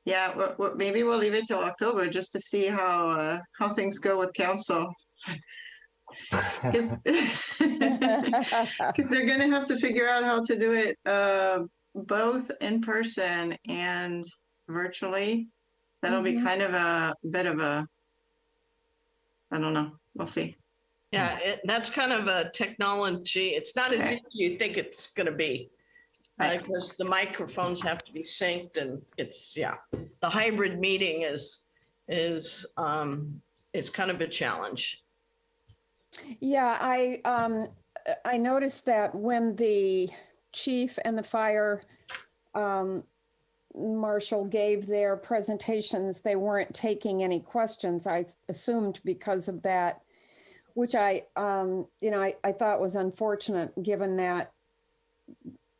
Yeah, maybe we'll leave it till October just to see how things go with council. Because they're going to have to figure out how to do it both in person and virtually. That'll be kind of a bit of a, I don't know. We'll see. Yeah, that's kind of a technology. It's not as easy as you think it's going to be. Because the microphones have to be synced, and it's the hybrid meeting is kind of a challenge. Yeah, I noticed that when the chief and the fire marshal gave their presentations, they weren't taking any questions. I assumed because of that, which I thought was unfortunate, given that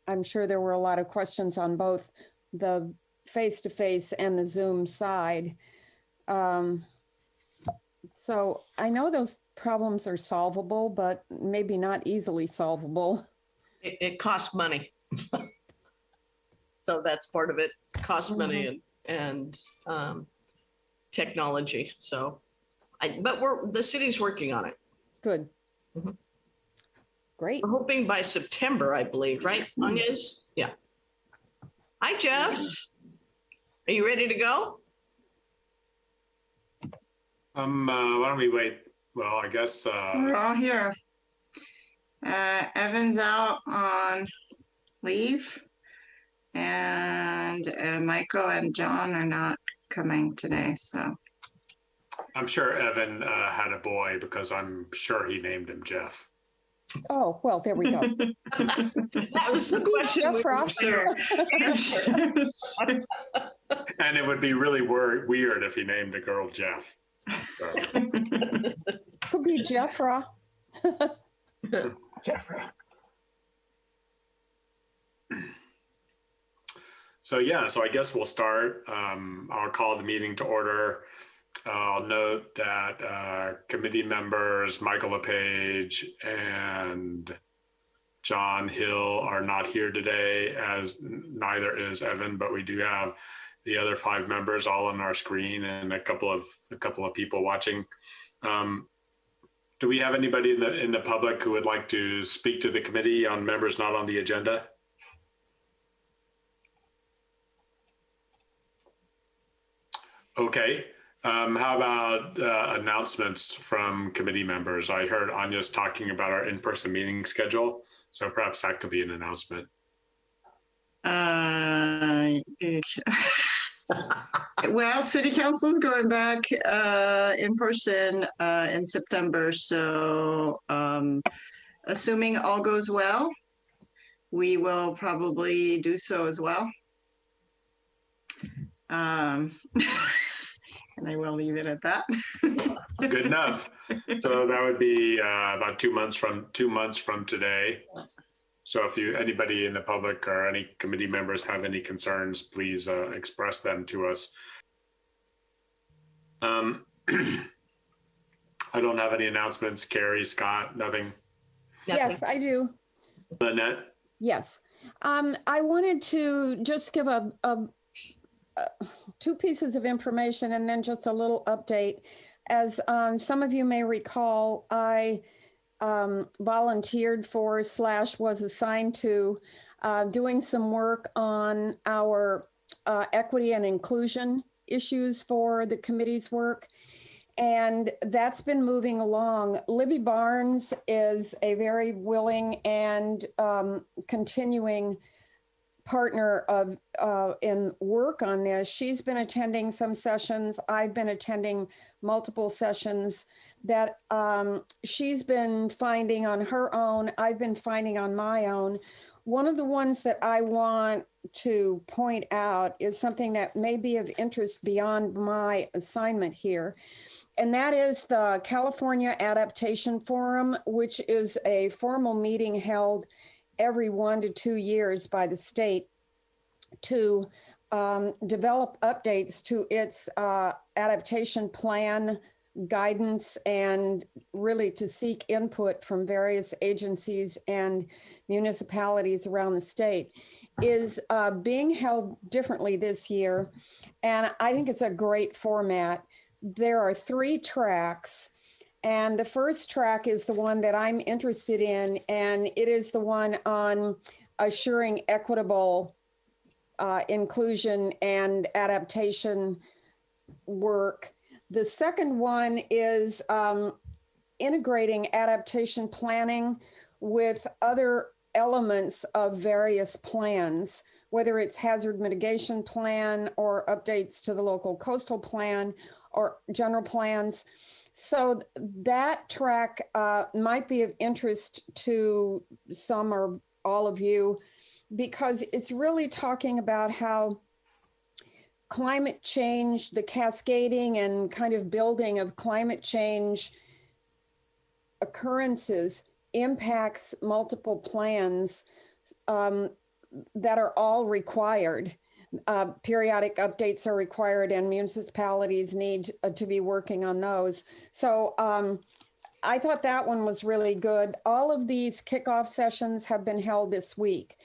I'm sure there were a lot of questions on both the face-to-face and the Zoom side. So I know those problems are solvable, but maybe not easily solvable. It costs money. So that's part of it. Costs money and technology. So, but the city's working on it. Good. Great. We're hoping by September, I believe, right, Agnes? Yeah. Hi, Jeff. Are you ready to go? Why don't we wait? Well, I guess we're all here. Evan's out on leave, and Michael and John are not coming today, so. I'm sure Evan had a boy because I'm sure he named him Jeff. Oh, well, there we go. That was the question. And it would be really weird if he named a girl Jeff. So. Could be Jeffra. Jeffra. So I guess we'll start. I'll call the meeting to order. I'll note that committee members Michael LePage and John Hill are not here today, as neither is Evan, but we do have the other 5 members all on our screen and a couple of people watching. Do we have anybody in the public who would like to speak to the committee on members not on the agenda? Okay. How about announcements from committee members? I heard Anya's talking about our in-person meeting schedule, so perhaps that could be an announcement. Well, City Council is going back in person in September, so assuming all goes well, we will probably do so as well. And I will leave it at that. Good enough. So that would be about 2 months from today. So if anybody in the public or any committee members have any concerns, please express them to us. I don't have any announcements. Carrie, Scott, nothing? Yes, I do. Lynette? Yes. I wanted to just give a 2 pieces of information and then just a little update. As some of you may recall, I volunteered for / was assigned to doing some work on our equity and inclusion issues for the committee's work. And that's been moving along. Libby Barnes is a very willing and continuing partner of in work on this. She's been attending some sessions. I've been attending multiple sessions that she's been finding on her own. I've been finding on my own. One of the ones that I want to point out is something that may be of interest beyond my assignment here. And that is the California Adaptation Forum, which is a formal meeting held every 1 to 2 years by the state to develop updates to its adaptation plan, guidance, and really to seek input from various agencies and municipalities around the state. is being held differently this year. And I think it's a great format. There are 3 tracks. And the first track is the one that I'm interested in, and it is the one on assuring equitable inclusion and adaptation work. The second one is integrating adaptation planning with other elements of various plans, whether it's hazard mitigation plan or updates to the local coastal plan or general plans. So that track might be of interest to some or all of you, because it's really talking about how climate change, the cascading and kind of building of climate change occurrences impacts multiple plans that are all required. Periodic updates are required, and municipalities need to be working on those. So I thought that one was really good. All of these kickoff sessions have been held this week,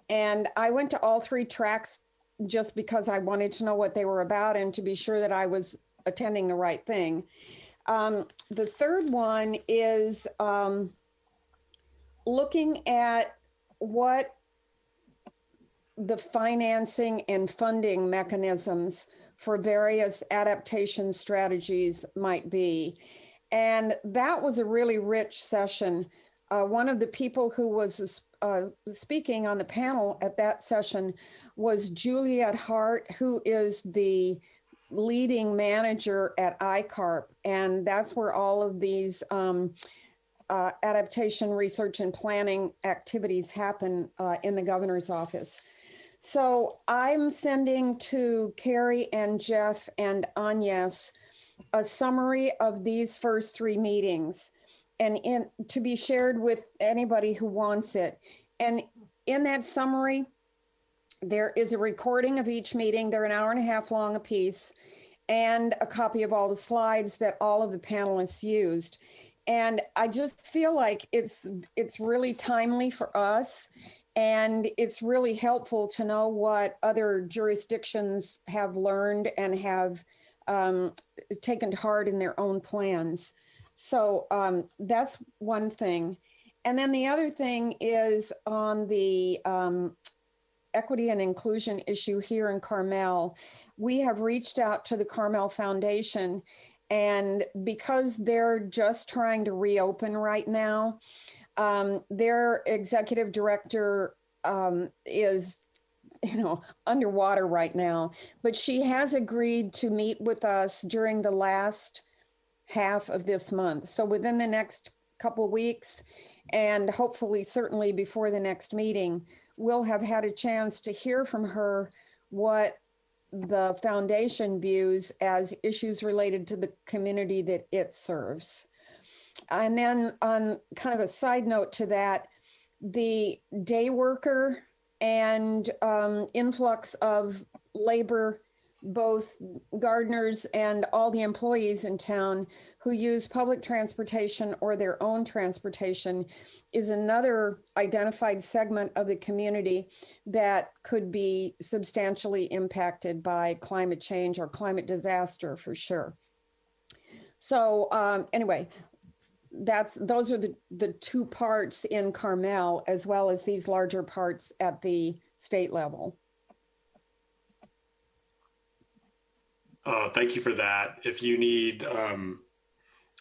and I went to all 3 tracks just because I wanted to know what they were about and to be sure that I was attending the right thing. The third one is looking at what the financing and funding mechanisms for various adaptation strategies might be. And that was a really rich session. One of the people who was speaking on the panel at that session was Juliet Hart, who is the leading manager at ICARP. And that's where all of these adaptation research and planning activities happen in the governor's office. So I'm sending to Carrie and Jeff and Agnes a summary of these first 3 meetings, and to be shared with anybody who wants it. And in that summary, there is a recording of each meeting. They're an hour and a half long a piece, and a copy of all the slides that all of the panelists used. And I just feel like it's really timely for us. And it's really helpful to know what other jurisdictions have learned and have taken to heart in their own plans. So that's one thing. And then the other thing is on the equity and inclusion issue here in Carmel. We have reached out to the Carmel Foundation, and because they're just trying to reopen right now, their executive director is, underwater right now, but she has agreed to meet with us during the last half of this month. So within the next couple of weeks, and hopefully certainly before the next meeting, we'll have had a chance to hear from her what the foundation views as issues related to the community that it serves. And then on kind of a side note to that, the day worker and influx of labor, both gardeners and all the employees in town who use public transportation or their own transportation, is another identified segment of the community that could be substantially impacted by climate change or climate disaster for sure. So anyway, those are the 2 parts in Carmel, as well as these larger parts at the state level. Thank you for that. If you need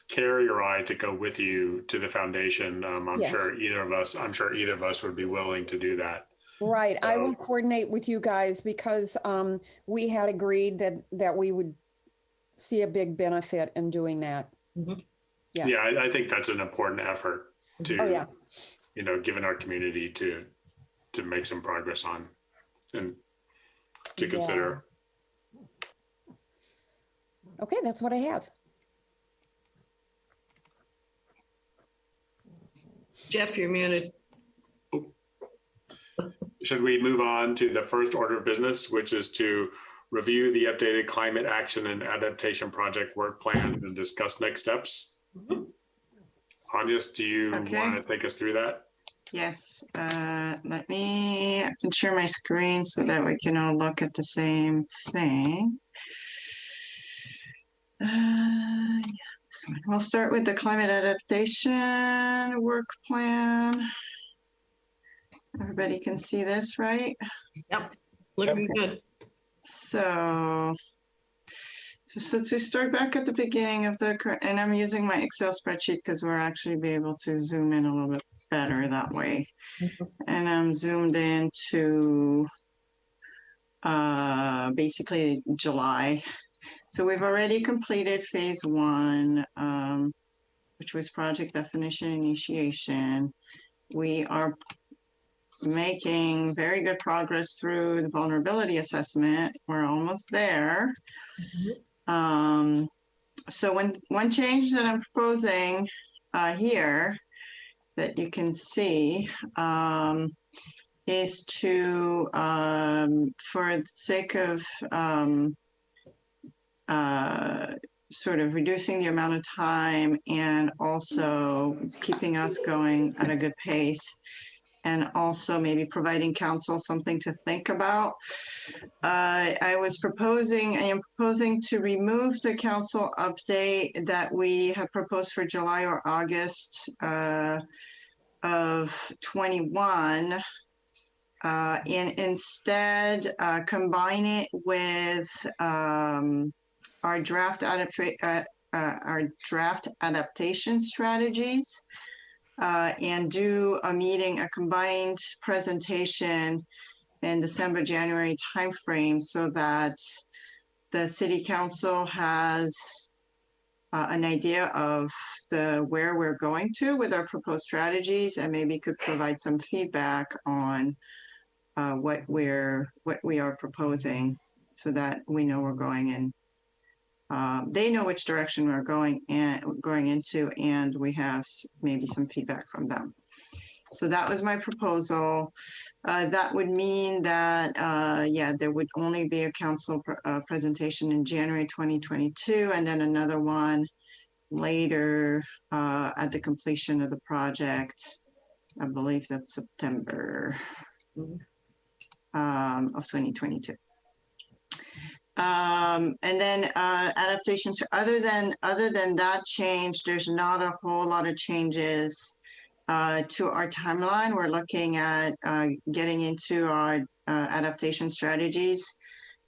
Carrie or I to go with you to the foundation, I'm sure either of us would be willing to do that. Right. I will coordinate with you guys, because we had agreed that we would see a big benefit in doing that. Mm-hmm. Yeah, I think that's an important effort to, given our community to make some progress on and to consider. Okay, that's what I have. Jeff, you're muted. Should we move on to the first order of business, which is to review the updated climate action and adaptation project work plan and discuss next steps? Agnes, do you want to take us through that? Yes, let me, I can share my screen so that we can all look at the same thing. Yeah, this one. We'll start with the climate adaptation work plan. Everybody can see this, right? Yep, looking good. So to start back at the beginning of and I'm using my Excel spreadsheet because we're actually be able to zoom in a little bit better that way. And I'm zoomed into basically July. So we've already completed phase 1, which was project definition initiation. We are making very good progress through the vulnerability assessment. We're almost there. So one change that I'm proposing here that you can see is to, for the sake of sort of reducing the amount of time and also keeping us going at a good pace, and also maybe providing council something to think about. I am proposing to remove the council update that we had proposed for July or August of 21, and instead combine it with our draft adaptation strategies, and do a combined presentation in December, January timeframe, so that the city council has an idea of where we're going to with our proposed strategies, and maybe could provide some feedback on what we are proposing, so that we know we're going in. They know which direction we're going into, and we have maybe some feedback from them. So that was my proposal. That would mean that, there would only be a council presentation in January 2022, and then another one later at the completion of the project. I believe that's September of 2022. And then adaptations. Other than that change, there's not a whole lot of changes to our timeline. We're looking at getting into our adaptation strategies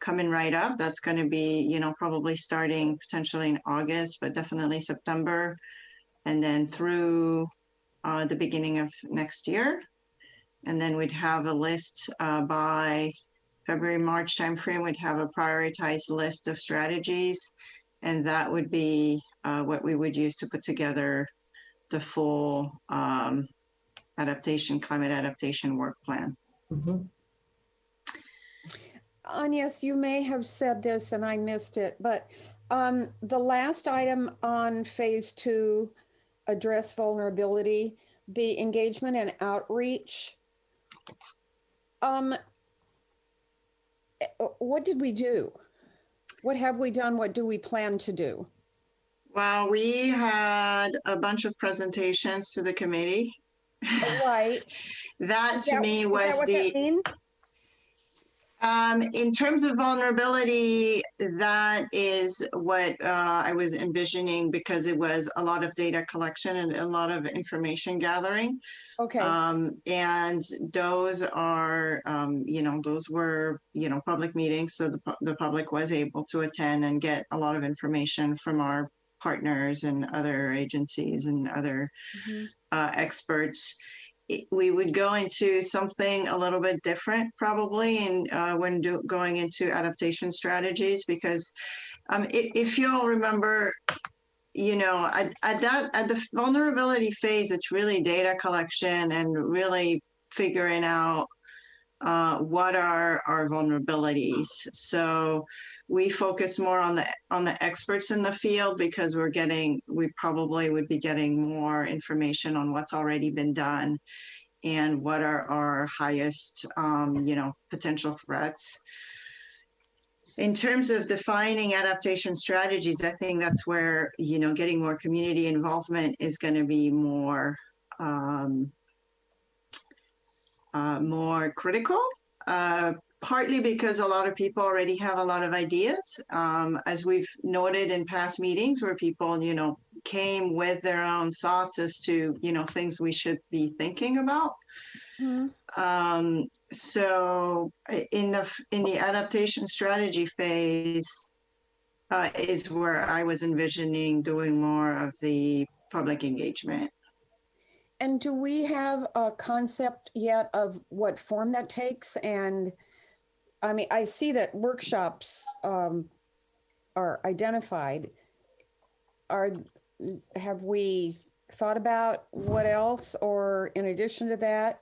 coming right up. That's going to be, probably starting potentially in August, but definitely September, and then through the beginning of next year. And then we'd have a list by February, March timeframe. We'd have a prioritized list of strategies, and that would be what we would use to put together the full climate adaptation work plan. Agnes, you may have said this and I missed it, but the last item on phase 2, address vulnerability, the engagement and outreach. What did we do? What have we done? What do we plan to do? Well, we had a bunch of presentations to the committee. Right. That to me was is that what that means? In terms of vulnerability, that is what I was envisioning, because it was a lot of data collection and a lot of information gathering. Okay. And those are, those were, public meetings. So the public was able to attend and get a lot of information from our partners and other agencies and other experts. We would go into something a little bit different probably when going into adaptation strategies, because if you all remember, at the vulnerability phase, it's really data collection and really figuring out what are our vulnerabilities. So we focus more on the experts in the field, because we probably would be getting more information on what's already been done and what are our highest, potential threats. In terms of defining adaptation strategies, I think that's where, getting more community involvement is going to be more more critical, partly because a lot of people already have a lot of ideas, as we've noted in past meetings where people, came with their own thoughts as to, things we should be thinking about. So in the adaptation strategy phase is where I was envisioning doing more of the public engagement. And do we have a concept yet of what form that takes? And I mean, I see that workshops are identified. Have we thought about what else, or in addition to that?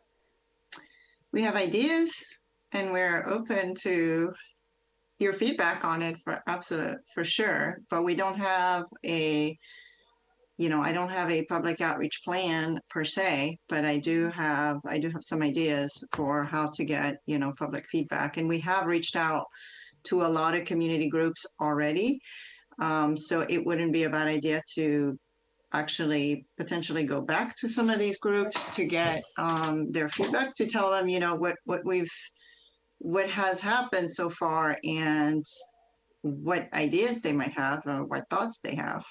We have ideas, and we're open to your feedback on it for sure. But we don't have I don't have a public outreach plan per se, but I do have some ideas for how to get, public feedback. And we have reached out to a lot of community groups already. So it wouldn't be a bad idea to actually potentially go back to some of these groups to get their feedback, to tell them, what has happened so far and what ideas they might have or what thoughts they have.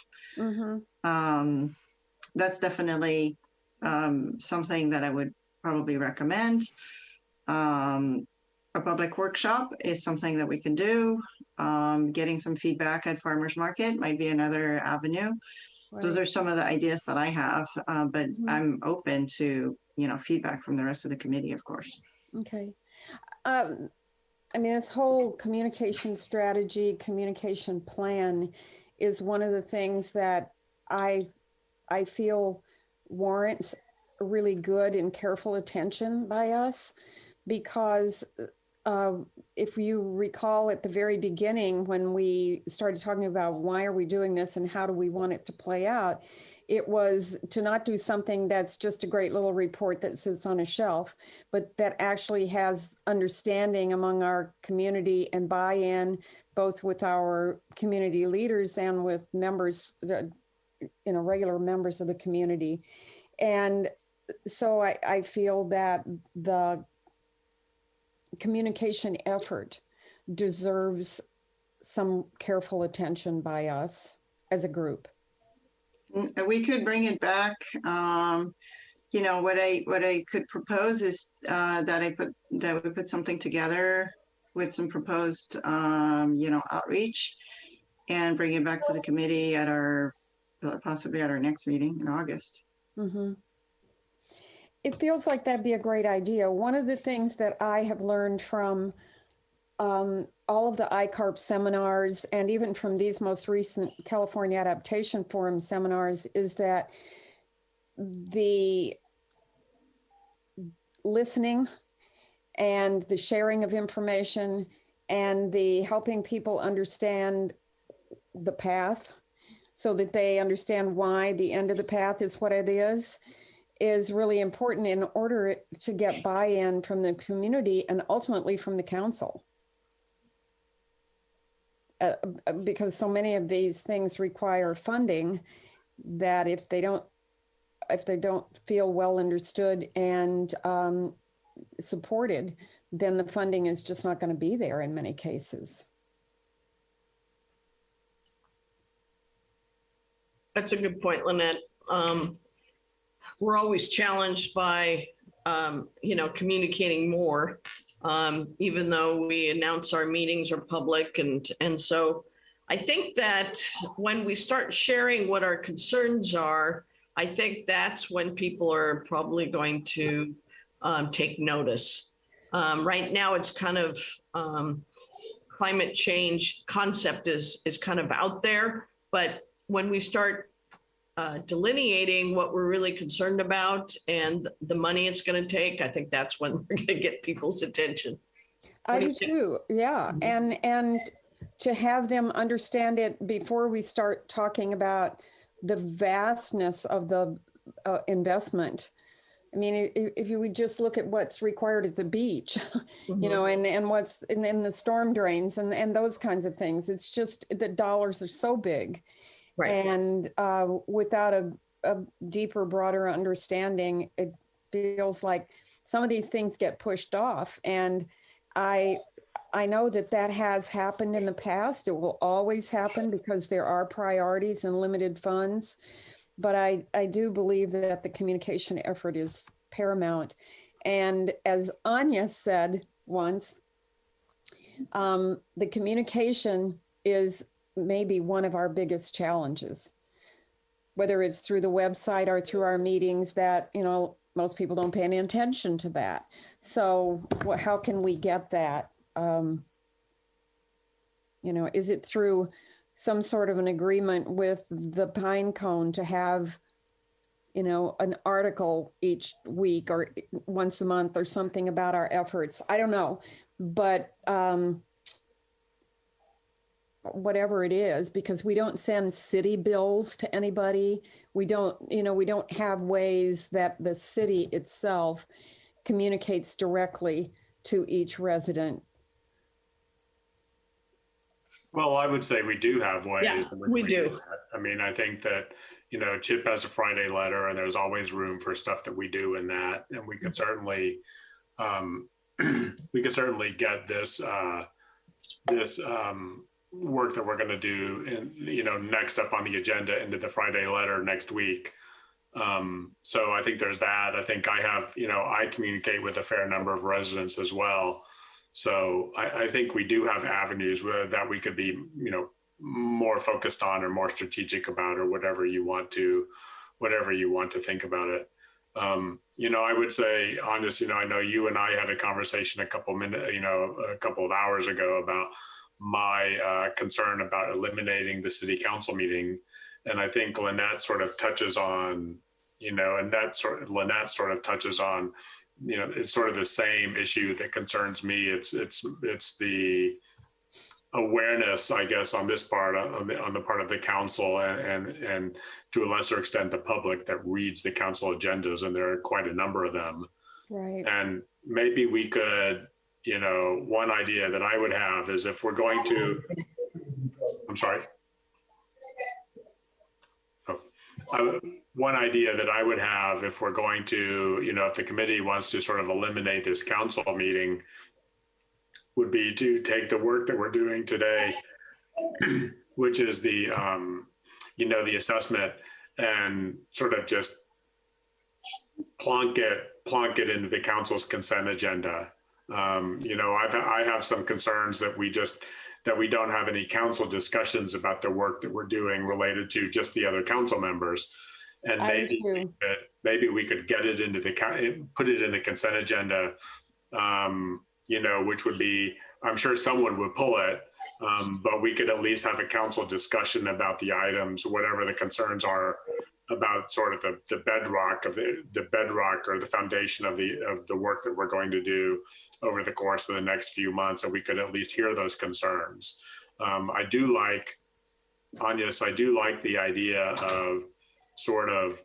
That's definitely something that I would probably recommend. A public workshop is something that we can do. Getting some feedback at farmers market might be another avenue. Right. Those are some of the ideas that I have, but I'm open to, feedback from the rest of the committee, of course. Okay. I mean, this whole communication strategy, communication plan is one of the things that I feel warrants really good and careful attention by us, because if you recall at the very beginning when we started talking about why are we doing this and how do we want it to play out, it was to not do something that's just a great little report that sits on a shelf, but that actually has understanding among our community and buy-in, both with our community leaders and with members, regular members of the community. And so I feel that the communication effort deserves some careful attention by us as a group. We could bring it back. What I could propose is that we put something together with some proposed outreach, and bring it back to the committee possibly at our next meeting in August. Mm-hmm. It feels like that'd be a great idea. One of the things that I have learned from all of the ICARP seminars, and even from these most recent California Adaptation Forum seminars, is that the listening and the sharing of information and the helping people understand the path so that they understand why the end of the path is what it is really important in order to get buy-in from the community and ultimately from the council. Because so many of these things require funding that if they don't feel well understood and supported, then the funding is just not going to be there in many cases. That's a good point, Lynette. We're always challenged by, communicating more, even though we announce our meetings are public. And so I think that when we start sharing what our concerns are, I think that's when people are probably going to take notice. Right now, it's kind of climate change concept is kind of out there, but when we start delineating what we're really concerned about and the money it's going to take, I think that's when we're going to get people's attention. I do too. Yeah. And to have them understand it before we start talking about the vastness of the investment. I mean, if you would just look at what's required at the beach, and what's in the storm drains and those kinds of things, it's just the dollars are so big. Right. And without a deeper, broader understanding, it feels like some of these things get pushed off. And I know that that has happened in the past. It will always happen because there are priorities and limited funds. But I do believe that the communication effort is paramount. And as Anya said once, the communication is maybe one of our biggest challenges, whether it's through the website or through our meetings that, you know, most people don't pay any attention to that. So how can we get that? You know, is it through some sort of an agreement with the Pine Cone to have, you know, an article each week or once a month or something about our efforts? I don't know, but whatever it is, because we don't send city bills to anybody. We don't, you know, we don't have ways that the city itself communicates directly to each resident. Well, I would say we do have ways. Yeah, in which we do. that. I mean, I think that, you know, Chip has a Friday letter, and there's always room for stuff that we do in that, and we could certainly, get this work that we're going to do, and you know, next up on the agenda into the Friday letter next week. So I think there's that. I think I have, you know, I communicate with a fair number of residents as well. So I think we do have avenues that we could be, you know, more focused on or more strategic about, or whatever you want to think about it. You know, I would say, honest, you know, I know you and I had a conversation a couple of hours ago about my concern about eliminating the city council meeting. And I think Lynette sort of touches on, you know, and Lynette sort of touches on, you know, it's sort of the same issue that concerns me. It's the awareness, I guess, on this part, on the part of the council and to a lesser extent, the public that reads the council agendas, and there are quite a number of them. Right. And maybe we could, you know, one idea that I would have is if we're going to, I'm sorry. One idea that I would have if we're going to, you know, if the committee wants to sort of eliminate this council meeting, would be to take the work that we're doing today, which is the, you know, the assessment, and sort of just plonk it into the council's consent agenda. You know, I have some concerns that we don't have any council discussions about the work that we're doing related to just the other council members. And maybe we could get it into put it in the consent agenda, you know, which would be, I'm sure someone would pull it, but we could at least have a council discussion about the items, whatever the concerns are about sort of the bedrock of the bedrock or the foundation of the work that we're going to do over the course of the next few months, and we could at least hear those concerns. I do like the idea of sort of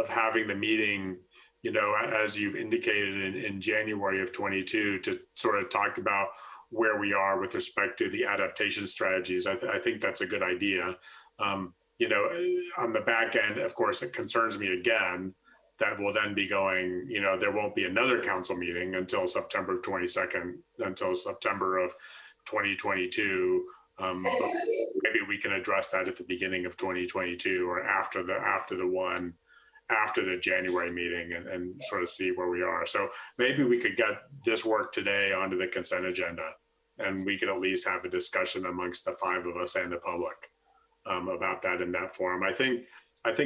having the meeting, you know, as you've indicated in January of 22, to sort of talk about where we are with respect to the adaptation strategies. I think that's a good idea. You know, on the back end, of course, it concerns me again that we'll then be going, you know, there won't be another council meeting until September 22nd, until September of 2022. But maybe we can address that at the beginning of 2022 or after the January meeting and sort of see where we are. So maybe we could get this work today onto the consent agenda, and we could at least have a discussion amongst the five of us and the public about that in that forum. I think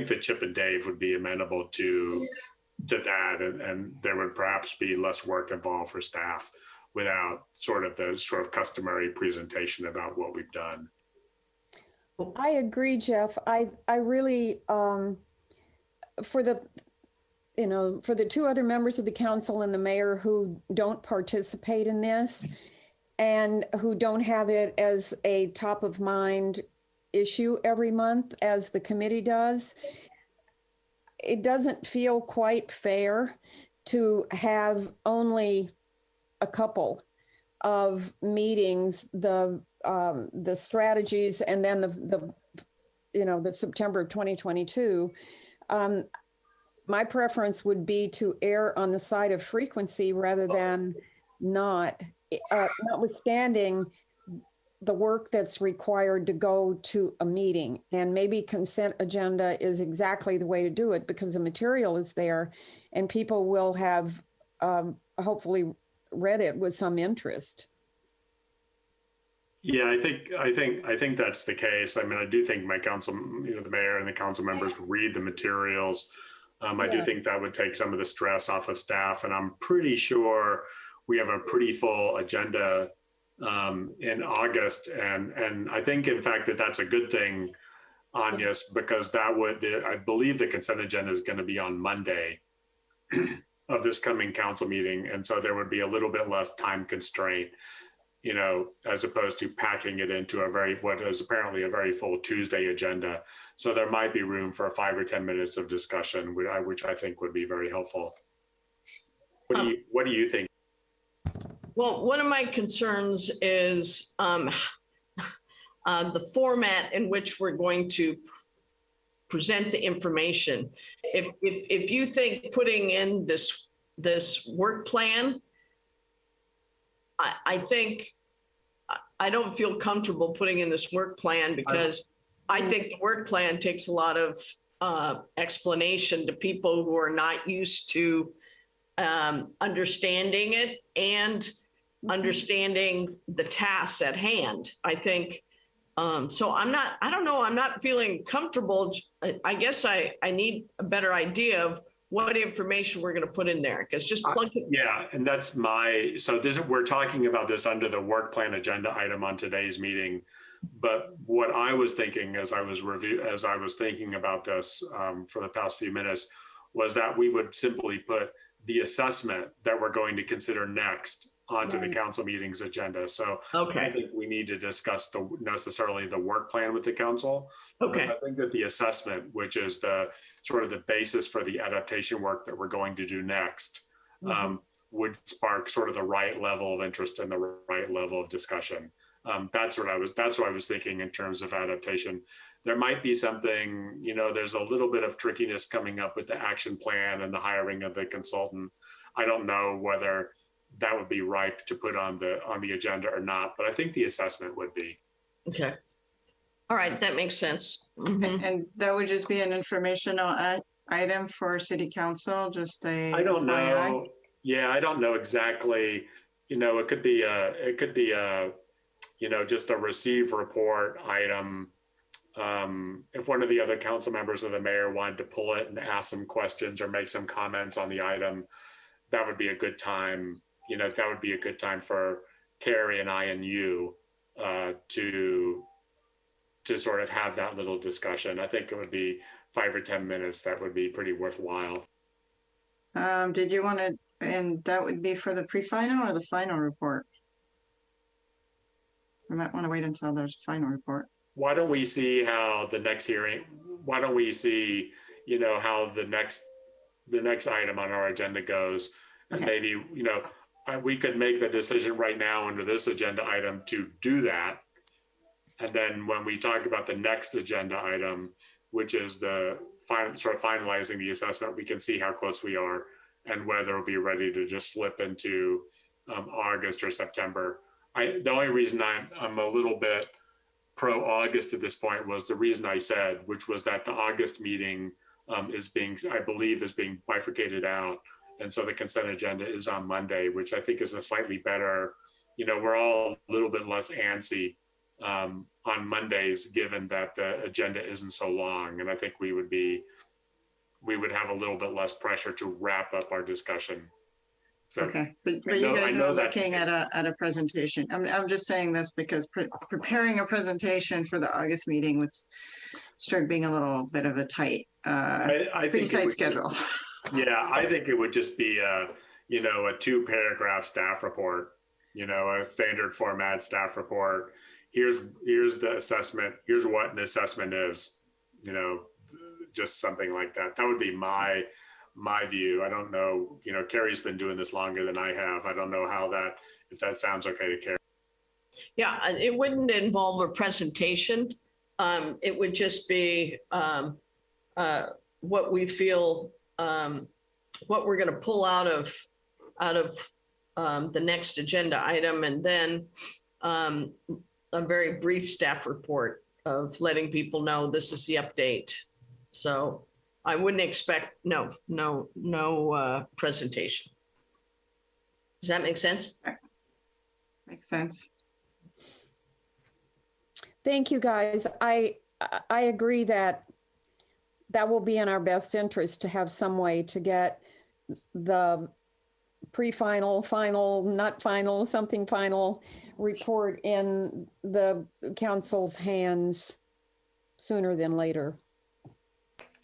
that Chip and Dave would be amenable to that, and there would perhaps be less work involved for staff without the customary presentation about what we've done. I agree, Jeff. I really, for the two other members of the council and the mayor who don't participate in this and who don't have it as a top of mind issue every month as the committee does, it doesn't feel quite fair to have only a couple of meetings, the strategies, and then the September of 2022. my preference would be to err on the side of frequency rather than not, notwithstanding the work that's required to go to a meeting. And maybe consent agenda is exactly the way to do it because the material is there and people will have hopefully read it with some interest. Yeah, I think that's the case. I mean, I do think my council, the mayor and the council members read the materials. I do think that would take some of the stress off of staff, and I'm pretty sure we have a pretty full agenda in August, and I think in fact that's a good thing, Agnes, because I believe the consent agenda is going to be on Monday of this coming council meeting, and so there would be a little bit less time constraint, as opposed to packing it into what is apparently a very full Tuesday agenda. So there might be room for 5 or 10 minutes of discussion, which I think would be very helpful. What do you think? Well, one of my concerns is the format in which we're going to present the information. If you think putting in this work plan, I don't feel comfortable putting in this work plan because I think the work plan takes a lot of explanation to people who are not used to understanding it and understanding the tasks at hand. I think, so I'm not feeling comfortable. I guess I need a better idea of what information we're going to put in there, because just plug it. Yeah, and that's we're talking about this under the work plan agenda item on today's meeting. But what I was thinking as I was thinking about this for the past few minutes was that we would simply put the assessment that we're going to consider next onto the council meeting's agenda. So I think we need to discuss necessarily the work plan with the council. Okay. I think that the assessment, which is the sort of the basis for the adaptation work that we're going to do next, would spark sort of the right level of interest and the right level of discussion. That's what I was thinking in terms of adaptation. There might be something, there's a little bit of trickiness coming up with the action plan and the hiring of the consultant. I don't know whether that would be ripe to put on the agenda or not, but I think the assessment would be. Okay. All right, that makes sense. Mm-hmm. And that would just be an informational item for city council, I don't know. Yeah, I don't know exactly. It could be just a receive report item. If one of the other council members or the mayor wanted to pull it and ask some questions or make some comments on the item, that would be a good time. That would be a good time for Carrie and I and you to sort of have that little discussion. I think it would be 5 or 10 minutes. That would be pretty worthwhile. Did you want to, and that would be for the pre-final or the final report? We might want to wait until there's a final report. Why don't we see how the next hearing, how the next item on our agenda goes. And maybe, we could make the decision right now under this agenda item to do that. And then when we talk about the next agenda item, which is the sort of finalizing the assessment, we can see how close we are and whether we'll be ready to just slip into August or September. The only reason I'm a little bit pro-August at this point was the reason I said, which was that the August meeting is being bifurcated out. And so the consent agenda is on Monday, which I think is a slightly better, we're all a little bit less antsy on Mondays, given that the agenda isn't so long. And I think we would have a little bit less pressure to wrap up our discussion. So, okay, but you guys are looking at a presentation. I'm just saying this because preparing a prepresentation for the August meeting would start being a little bit of a tight, pretty tight schedule. Yeah, I think it would just be a 2-paragraph staff report, a standard format staff report. Here's the assessment. Here's what an assessment is, just something like that. That would be my view. I don't know, Carrie's been doing this longer than I have. I don't know if that sounds okay to Carrie. Yeah, it wouldn't involve a presentation. It would just be what we feel what we're going to pull out of the next agenda item, and then a very brief staff report of letting people know this is the update. So I wouldn't expect no presentation. Does that make sense? Makes sense. Thank you, guys. I agree that will be in our best interest to have some way to get the pre-final, final, not final, something final report in the council's hands sooner than later.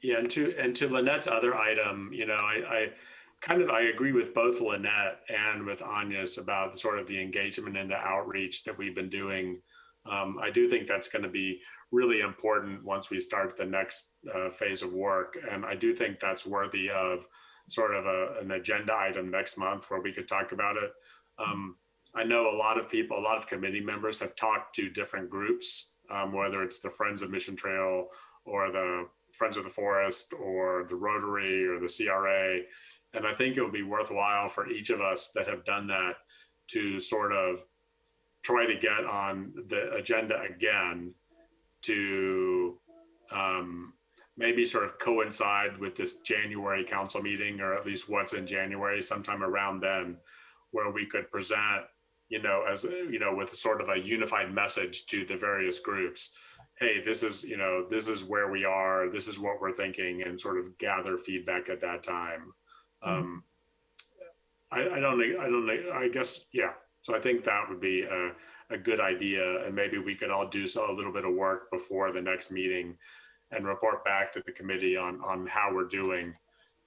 Yeah, and to Lynette's other item, I agree with both Lynette and with Agnes about sort of the engagement and the outreach that we've been doing. I do think that's going to be really important once we start the next phase of work. And I do think that's worthy of sort of an agenda item next month where we could talk about it. I know a lot of people, a lot of committee members have talked to different groups, whether it's the Friends of Mission Trail or the Friends of the Forest or the Rotary or the CRA. And I think it would be worthwhile for each of us that have done that to sort of try to get on the agenda again to maybe sort of coincide with this January council meeting, or at least what's in January, sometime around then, where we could present, with sort of a unified message to the various groups. Hey, this is where we are, this is what we're thinking, and sort of gather feedback at that time. I guess, yeah. So I think that would be a good idea, and maybe we could all do a little bit of work before the next meeting and report back to the committee on how we're doing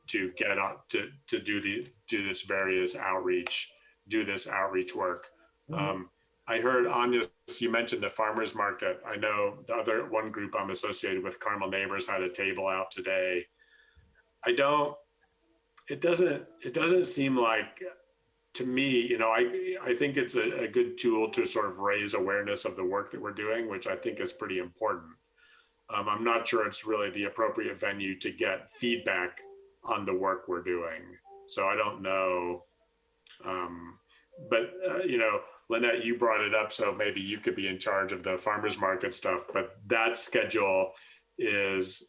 to get on to do this outreach work. I heard, Anya, you mentioned the farmers market. I know the other one group I'm associated with, Carmel Neighbors, had a table out today. It doesn't seem like, to me, I think it's a good tool to sort of raise awareness of the work that we're doing, which I think is pretty important. I'm not sure it's really the appropriate venue to get feedback on the work we're doing. So I don't know. But Lynette, you brought it up, so maybe you could be in charge of the farmers market stuff, but that schedule is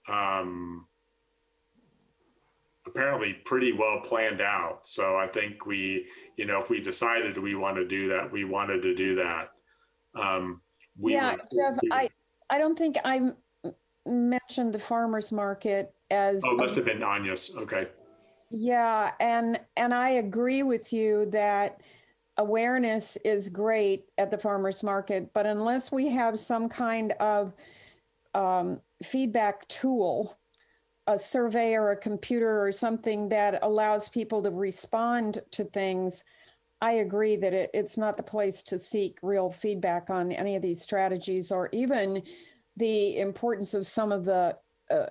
apparently pretty well planned out. So I think if we decided we want to do that, we wanted to do that. Jeff, I don't think I mentioned the farmers market as. Oh, it must have been Agnes. Okay. Yeah, and I agree with you that awareness is great at the farmers market, but unless we have some kind of feedback tool, a survey or a computer or something that allows people to respond to things, I agree that it's not the place to seek real feedback on any of these strategies or even the importance of some of the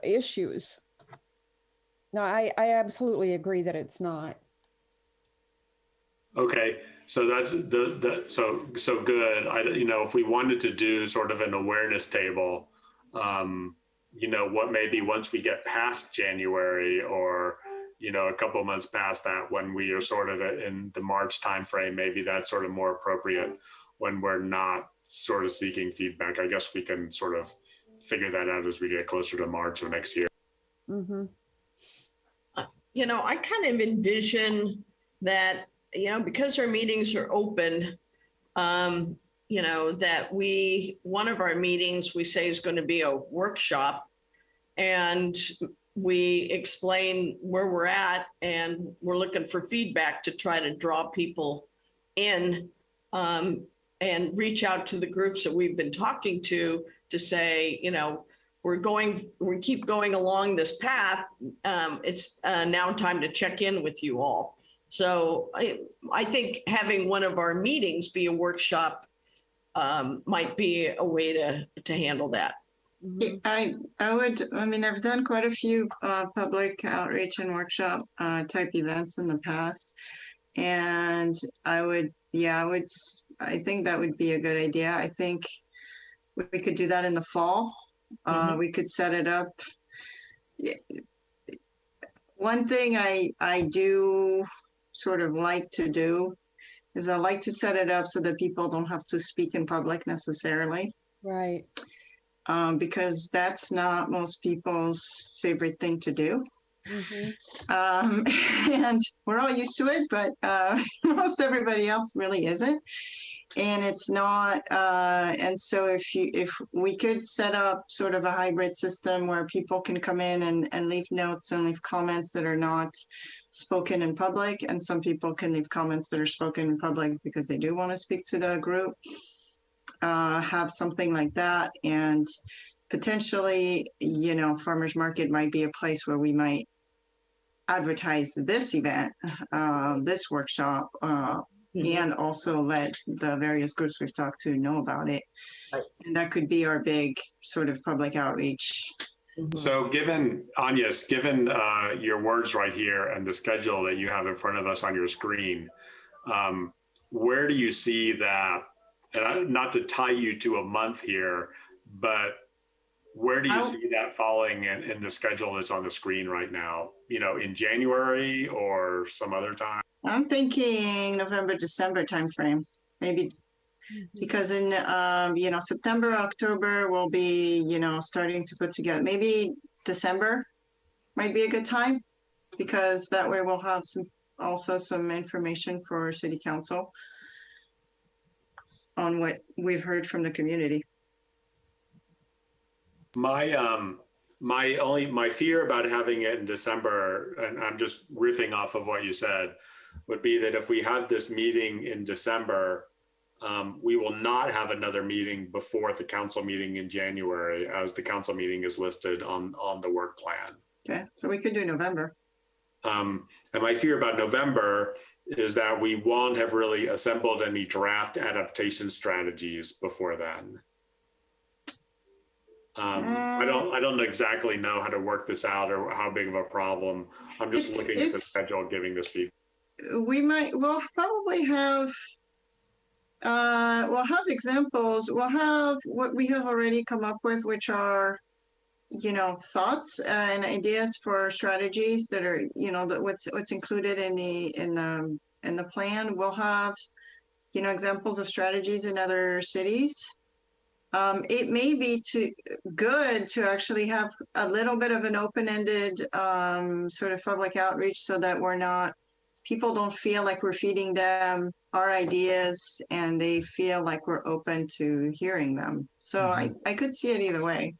issues. No, I absolutely agree that it's not. Okay, so that's so good. If we wanted to do sort of an awareness table, what maybe once we get past January or a couple of months past that, when we are sort of in the March timeframe, maybe that's sort of more appropriate when we're not sort of seeking feedback. I guess we can sort of figure that out as we get closer to March of next year. Mm-hmm. I kind of envision that, because our meetings are open, that one of our meetings we say is going to be a workshop, and we explain where we're at, and we're looking for feedback to try to draw people in, and reach out to the groups that we've been talking to say, we keep going along this path. It's now time to check in with you all. So I think having one of our meetings be a workshop might be a way to handle that. I've done quite a few public outreach and workshop type events in the past. And I think that would be a good idea. I think we could do that in the fall. We could set it up. One thing I do sort of like to do is I like to set it up so that people don't have to speak in public necessarily, Right. because that's not most people's favorite thing to do. Mhm. And we're all used to it, but most everybody else really isn't. And it's not, and so if we could set up sort of a hybrid system where people can come in and leave notes and leave comments that are not spoken in public, and some people can leave comments that are spoken in public because they do want to speak to the group, have something like that. And potentially, farmers market might be a place where we might advertise this event, this workshop, and also let the various groups we've talked to know about it. Right. And that could be our big sort of public outreach. So given your words right here and the schedule that you have in front of us on your screen, where do you see that, and not to tie you to a month here, but where do you see that falling in the schedule that's on the screen right now? In January or some other time? I'm thinking November, December timeframe, maybe, because in September, October we'll be starting to put together. Maybe December might be a good time, because that way we'll have some information for City Council on what we've heard from the community. My fear about having it in December, and I'm just riffing off of what you said, would be that if we have this meeting in December, we will not have another meeting before the council meeting in January, as the council meeting is listed on the work plan. Okay, so we could do November. And my fear about November is that we won't have really assembled any draft adaptation strategies before then. I don't exactly know how to work this out or how big of a problem. I'm just looking at the schedule, giving this feedback. We'll probably have, we'll have examples. We'll have what we have already come up with, which are, thoughts and ideas for strategies that are, what's included in the plan. We'll have, examples of strategies in other cities. It may be good to actually have a little bit of an open-ended sort of public outreach, so that people don't feel like we're feeding them our ideas, and they feel like we're open to hearing them. So I could see it either way.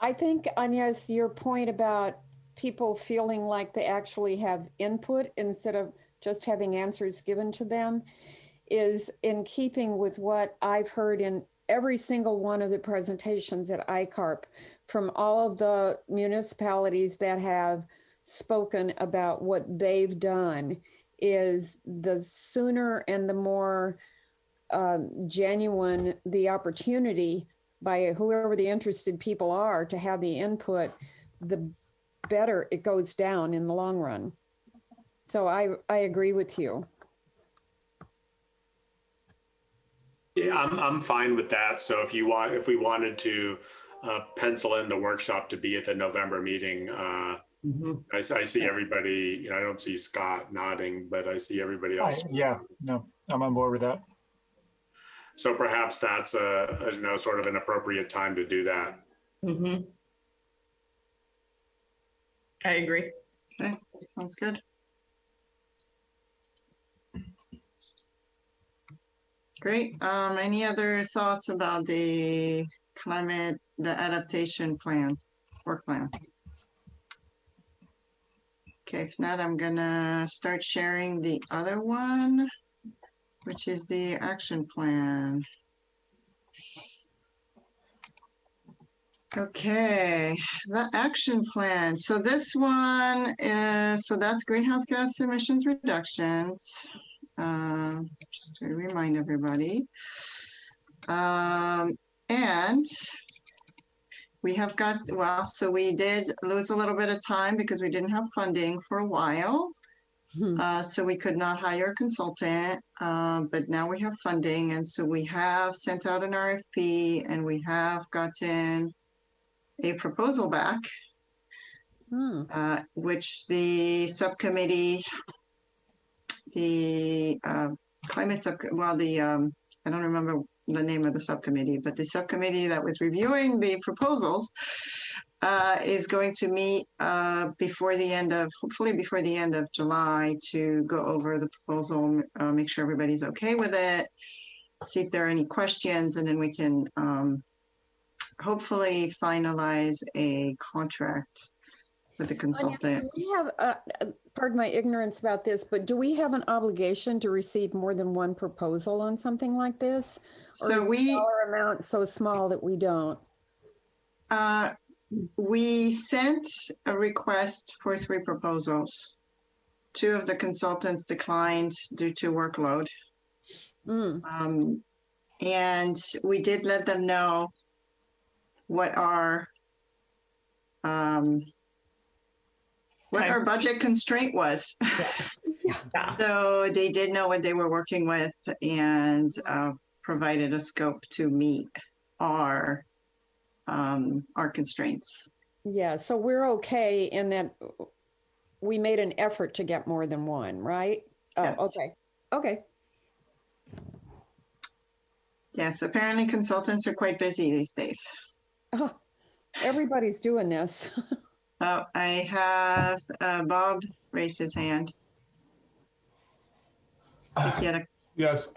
I think, Agnes, your point about people feeling like they actually have input instead of just having answers given to them is in keeping with what I've heard in every single one of the presentations at ICARP from all of the municipalities that have spoken about what they've done. Is the sooner and the more genuine the opportunity by whoever the interested people are to have the input, the better it goes down in the long run. So I agree with you. Yeah, I'm fine with that. So if we wanted to pencil in the workshop to be at the November meeting, I see everybody. I don't see Scott nodding, but I see everybody else. I'm on board with that. So perhaps that's a sort of an appropriate time to do that. I agree. Okay, sounds good. Great. Any other thoughts about the adaptation plan, work plan? Okay, if not, I'm gonna start sharing the other one, which is the action plan. Okay, the action plan. So this one is, that's greenhouse gas emissions reductions. Just to remind everybody. And we have got, so we did lose a little bit of time because we didn't have funding for a while. So we could not hire a consultant, but now we have funding. And so we have sent out an RFP, and we have gotten a proposal back. which the subcommittee, the climate sub, well, I don't remember the name of the subcommittee, but the subcommittee that was reviewing the proposals is going to meet hopefully before the end of July to go over the proposal, make sure everybody's okay with it, see if there are any questions, and then we can hopefully finalize a contract with the consultant. Do we have, pardon my ignorance about this, but do we have an obligation to receive more than one proposal on something like this? So or is the dollar amount so small that we don't? We sent a request for 3 proposals. 2 of the consultants declined due to workload. And we did let them know what our budget constraint was. Yeah. So they did know what they were working with and provided a scope to meet our constraints. Yeah, so we're okay in that we made an effort to get more than one, right? Yes. Oh, okay. Okay. Yes, apparently consultants are quite busy these days. Oh, everybody's doing this. Oh, I have Bob raise his hand. Yes,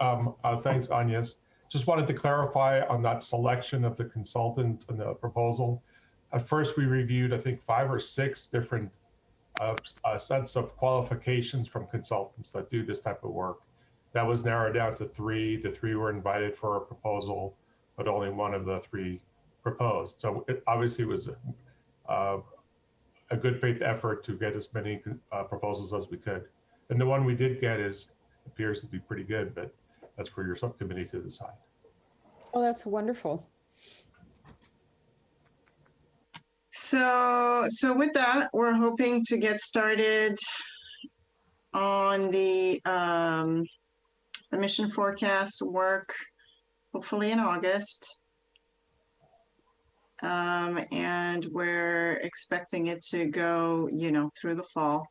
thanks, Agnes. Just wanted to clarify on that selection of the consultant and the proposal. At first, we reviewed, I think, 5 or 6 different sets of qualifications from consultants that do this type of work. That was narrowed down to 3. The 3 were invited for a proposal, but only one of the 3 proposed. So it obviously was a good faith effort to get as many proposals as we could. And the one we did get appears to be pretty good, but that's for your subcommittee to decide. Oh, that's wonderful. So with that, we're hoping to get started on the emission forecast work, hopefully in August. And we're expecting it to go, through the fall.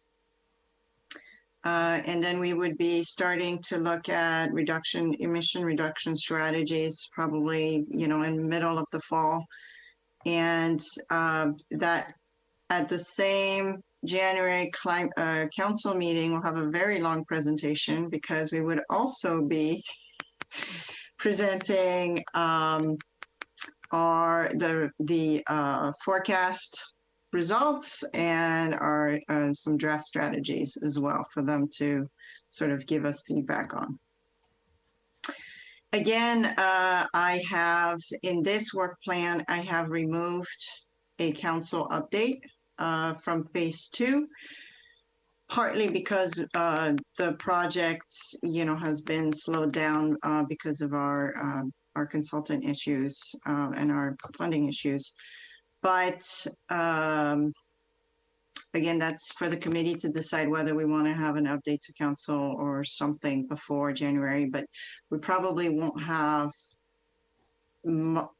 And then we would be starting to look at emission reduction strategies, probably, in the middle of the fall. And that at the same January council meeting, we'll have a very long presentation because we would also be presenting the forecast results and our some draft strategies as well for them to sort of give us feedback on. Again, I have in this work plan, I have removed a council update from phase 2, partly because the project, has been slowed down because of our consultant issues and our funding issues. But again, that's for the committee to decide whether we want to have an update to council or something before January, but we probably won't have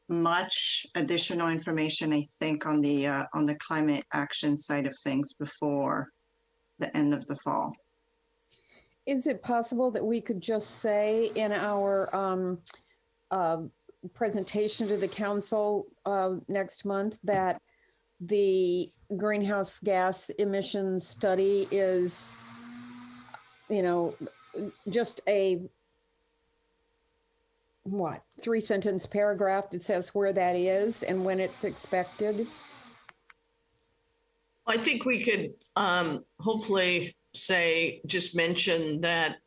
much additional information, I think, on the climate action side of things before the end of the fall. Is it possible that we could just say in our presentation to the council next month that the greenhouse gas emissions study is, just a 3-sentence paragraph that says where that is and when it's expected? I think we could hopefully just mention that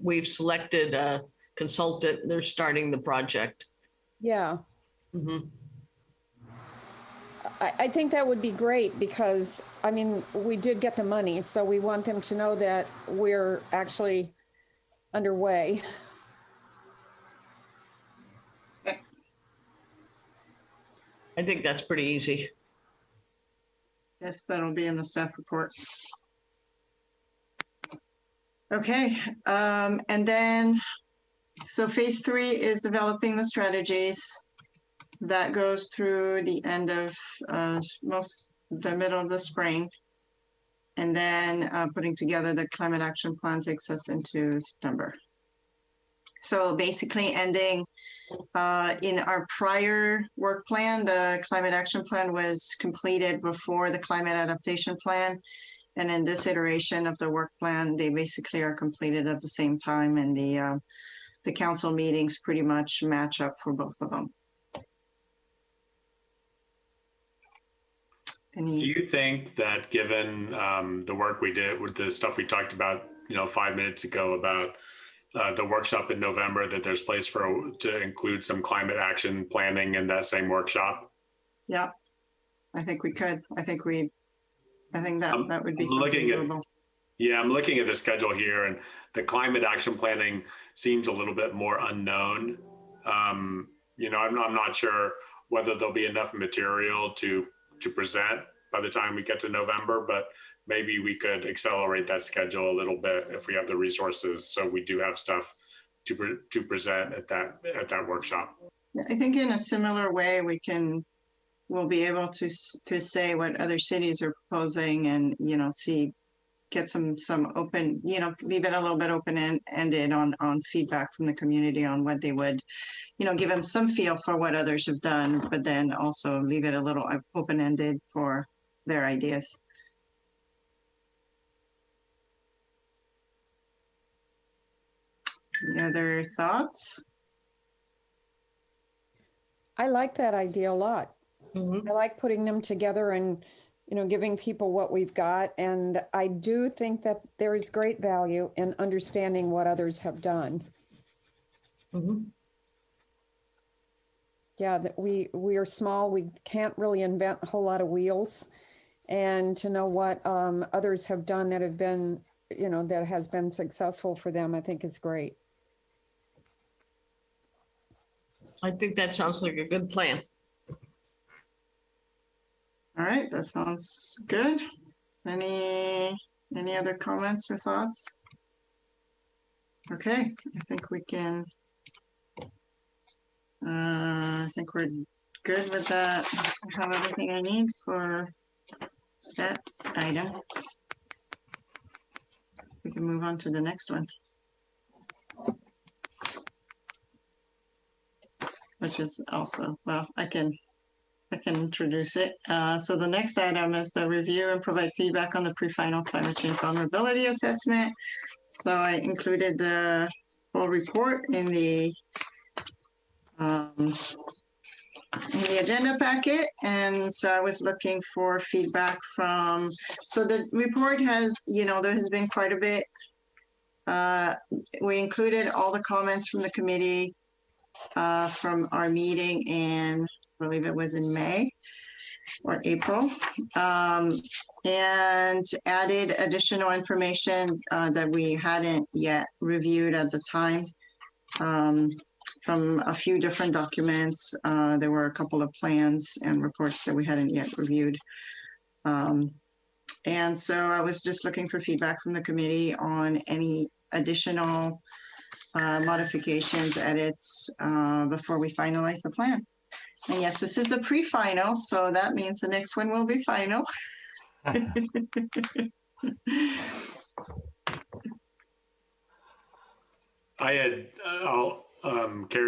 we've selected a consultant. They're starting the project. Yeah. Mm-hmm. I think that would be great because, we did get the money, so we want them to know that we're actually underway. I think that's pretty easy. Yes, that'll be in the staff report. Okay, and then, so phase 3 is developing the strategies. That goes through the end of the middle of the spring. And then putting together the climate action plan takes us into September. So basically ending in our prior work plan, the climate action plan was completed before the climate adaptation plan. And in this iteration of the work plan, they basically are completed at the same time, and the council meetings pretty much match up for both of them. Do you think that given the work we did with the stuff we talked about, 5 minutes ago about the workshop in November, that there's place to include some climate action planning in that same workshop? Yeah, I think we could. I think that would be something doable. Yeah, I'm looking at the schedule here, and the climate action planning seems a little bit more unknown. I'm not sure whether there'll be enough material to present by the time we get to November, but maybe we could accelerate that schedule a little bit if we have the resources, so we do have stuff to present at that workshop. I think in a similar way we'll be able to say what other cities are proposing, and get some open, leave it a little bit open-ended on feedback from the community on what they would, give them some feel for what others have done, but then also leave it a little open-ended for their ideas. Any other thoughts? I like that idea a lot. Mhm. I like putting them together and, giving people what we've got. And I do think that there is great value in understanding what others have done. Mhm. Yeah, that we are small. We can't really invent a whole lot of wheels. And to know what others have done that have been, that has been successful for them, I think is great. I think that sounds like a good plan. All right, that sounds good. Any other comments or thoughts? Okay, I think we can. I think we're good with that. I have everything I need for that item. We can move on to the next one, which is also, well, I can introduce it. So the next item is the review and provide feedback on the pre-final climate change vulnerability assessment. So I included the full report in the agenda packet, and so I was looking for feedback from. So the report has, there has been quite a bit. We included all the comments from the committee from our meeting in, I believe it was in May or April, and added additional information that we hadn't yet reviewed at the time from a few different documents. There were a couple of plans and reports that we hadn't yet reviewed. And so I was just looking for feedback from the committee on any additional modifications, edits before we finalize the plan. And yes, this is the pre-final, so that means the next one will be final. Carrie,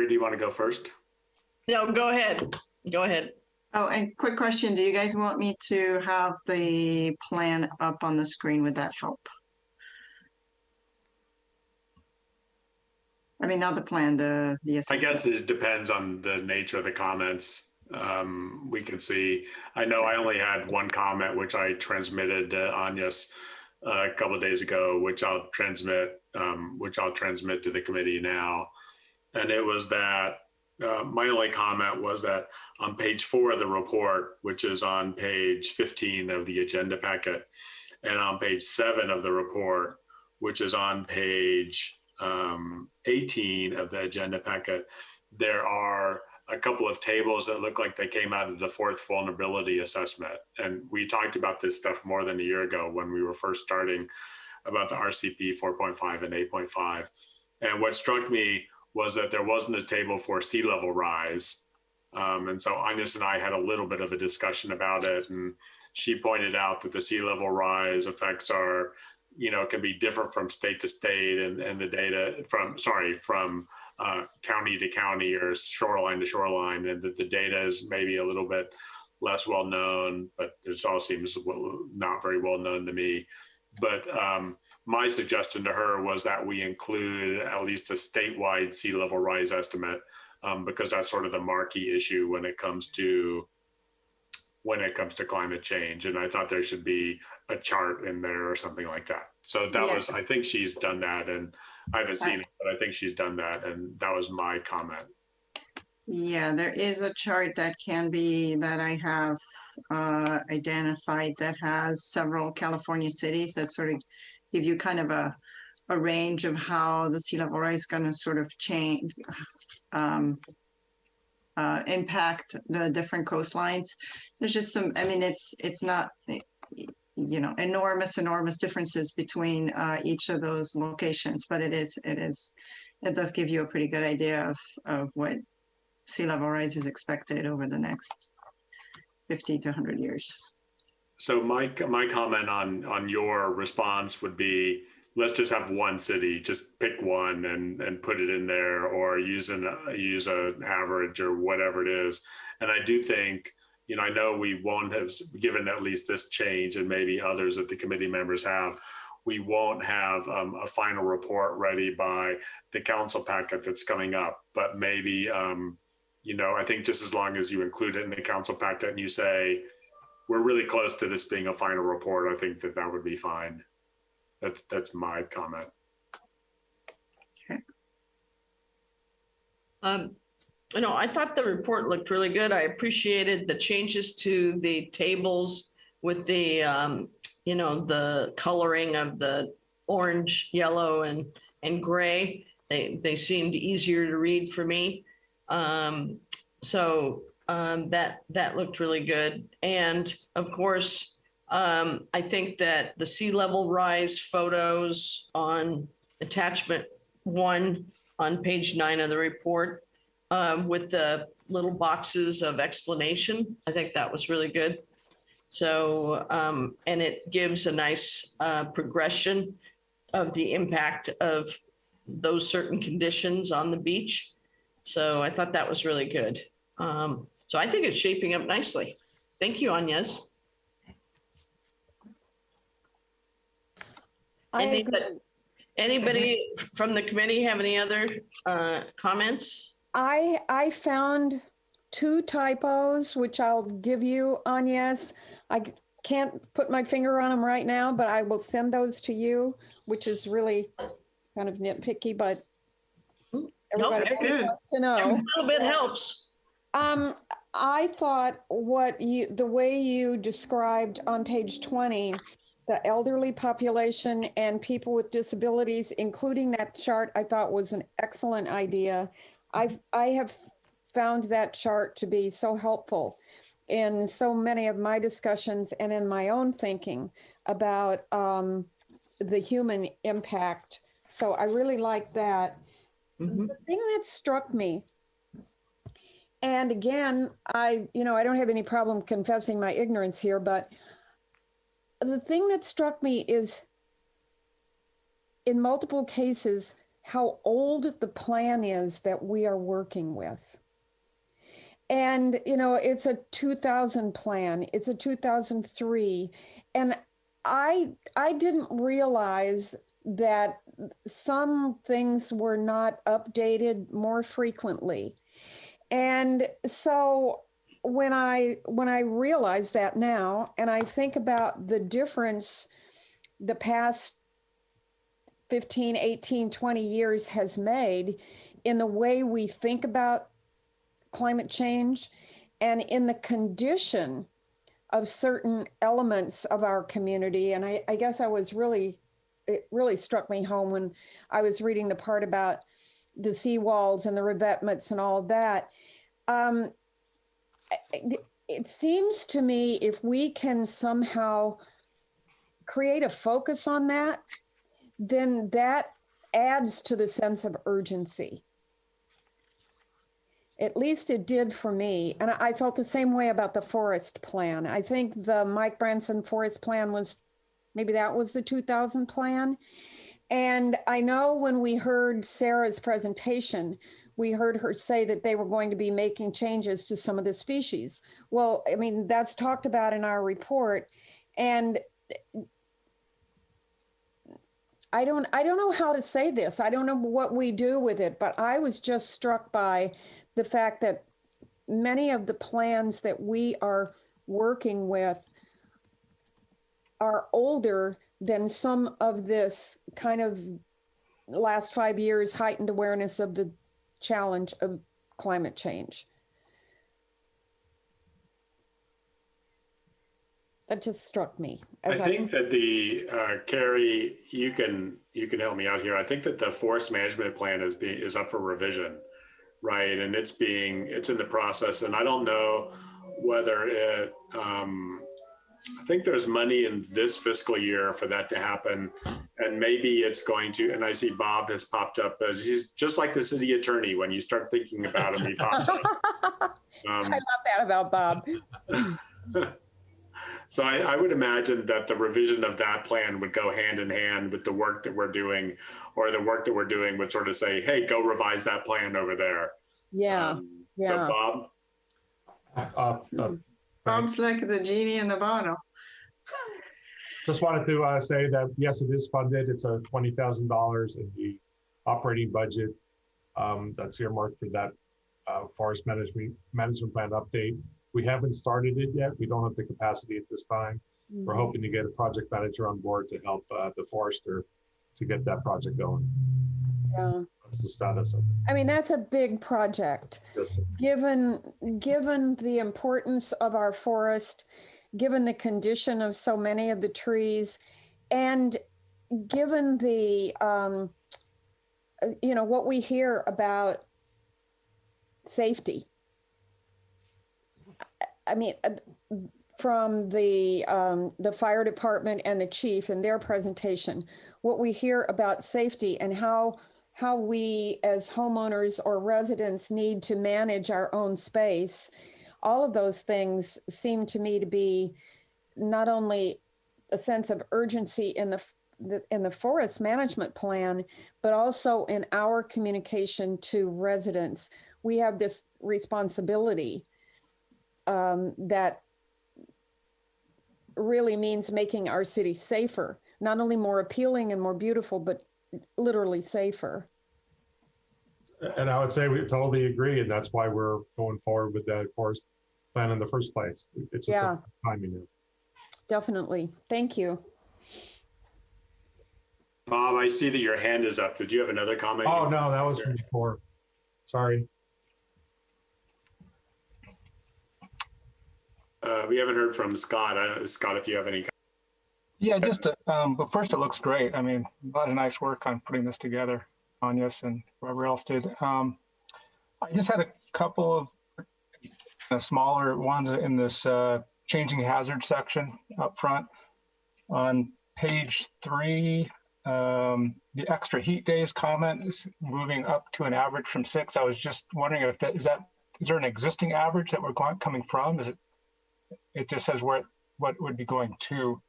do you want to go first? No, go ahead. Go ahead. Oh, and quick question. Do you guys want me to have the plan up on the screen? Would that help? I mean, not the plan, the assessment. I guess it depends on the nature of the comments. We can see, I know I only had one comment, which I transmitted to Agnes a couple of days ago, which I'll transmit to the committee now. And it was that my only comment was that on page 4 of the report, which is on page 15 of the agenda packet, and on page 7 of the report, which is on page 18 of the agenda packet, there are a couple of tables that look like they came out of the 4th vulnerability assessment. And we talked about this stuff more than a year ago when we were first starting about the RCP 4.5 and 8.5. And what struck me was that there wasn't a table for sea level rise. And so Agnes and I had a little bit of a discussion about it. And she pointed out that the sea level rise effects are, can be different from state to state, and the data from county to county or shoreline to shoreline, and that the data is maybe a little bit less well known, but it all seems not very well known to me. But my suggestion to her was that we include at least a statewide sea level rise estimate, because that's sort of the marquee issue when it comes to climate change. And I thought there should be a chart in there or something like that. So that was, I think she's done that, and I haven't seen it, but I think she's done that. And that was my comment. Yeah, there is a chart that I have identified that has several California cities that sort of give you kind of a range of how the sea level rise is going to sort of change, impact the different coastlines. There's just some, I mean, it's not, enormous differences between each of those locations, but it does give you a pretty good idea of what sea level rise is expected over the next 50 to 100 years. So my comment on your response would be, let's just have one city, just pick one and put it in there, or use an average or whatever it is. And I do think, I know we won't have, given at least this change, and maybe others that the committee members have, we won't have a final report ready by the council packet that's coming up. But maybe, I think just as long as you include it in the council packet and you say, we're really close to this being a final report, I think that would be fine. That's my comment. Okay. I thought the report looked really good. I appreciated the changes to the tables with the, the coloring of the orange, yellow, and gray. They seemed easier to read for me. So that looked really good. And of course, I think that the sea level rise photos on attachment 1 on page 9 of the report, with the little boxes of explanation, I think that was really good. So, and it gives a nice progression of the impact of those certain conditions on the beach. So I thought that was really good. So I think it's shaping up nicely. Thank you, Agnes. Anybody from the committee have any other comments? I found 2 typos, which I'll give you, Agnes. I can't put my finger on them right now, but I will send those to you, which is really kind of nitpicky, but everybody wants to know. Every little bit helps. I thought the way you described on page 20, the elderly population and people with disabilities, including that chart, I thought was an excellent idea. I have found that chart to be so helpful in so many of my discussions and in my own thinking about the human impact. So I really like that. Mm-hmm. The thing that struck me, and again, I don't have any problem confessing my ignorance here, but the thing that struck me is, in multiple cases, how old the plan is that we are working with. And, it's a 2000 plan, it's a 2003. And I didn't realize that some things were not updated more frequently. And so when I realize that now, and I think about the difference the past 15, 18, 20 years has made in the way we think about climate change and in the condition of certain elements of our community. And I guess it really struck me home when I was reading the part about the seawalls and the revetments and all of that. It seems to me if we can somehow create a focus on that, then that adds to the sense of urgency. At least it did for me. And I felt the same way about the forest plan. I think the Mike Branson forest plan was, maybe that was the 2000 plan. And I know when we heard Sarah's presentation, we heard her say that they were going to be making changes to some of the species. Well, I mean, that's talked about in our report. And I don't know how to say this. I don't know what we do with it, but I was just struck by the fact that many of the plans that we are working with are older than some of this kind of last 5 years heightened awareness of the challenge of climate change. That just struck me. I think that the Carrie, you can help me out here. I think that the forest management plan is up for revision, right? And it's in the process, and I don't know whether it. I think there's money in this fiscal year for that to happen, and maybe it's going to. And I see Bob has popped up. He's just like the city attorney. When you start thinking about him, he pops up. I love that about Bob. So I would imagine that the revision of that plan would go hand in hand with the work that we're doing, or the work that we're doing would sort of say, hey, go revise that plan over there. Yeah. Yeah. So Bob? Bob's like the genie in the bottle. Just wanted to say that, yes, it is funded. It's a $20,000 in the operating budget that's earmarked for that forest management plan update. We haven't started it yet. We don't have the capacity at this time. Mm-hmm. We're hoping to get a project manager on board to help the forester to get that project going. Yeah. That's the status of it. I mean, that's a big project. Yes, given the importance of our forest, given the condition of so many of the trees, and given the, what we hear about safety. I mean, from the fire department and the chief in their presentation, what we hear about safety and how we as homeowners or residents need to manage our own space, all of those things seem to me to be not only a sense of urgency in the forest management plan, but also in our communication to residents. We have this responsibility that really means making our city safer, not only more appealing and more beautiful, but literally safer. And I would say we totally agree, and that's why we're going forward with that forest plan in the first place. It's just timing now. Definitely. Thank you. Bob, I see that your hand is up. Did you have another comment? Oh, no, that was from before. Sorry. We haven't heard from Scott. Scott, if you have any. Yeah, but first, it looks great. I mean, a lot of nice work on putting this together, Agnes and whoever else did. I just had a couple of smaller ones in this changing hazard section up front. On page 3, the extra heat days comment is moving up to an average from 6. I was just wondering if is there an existing average that we're coming from? It just says what would be going to.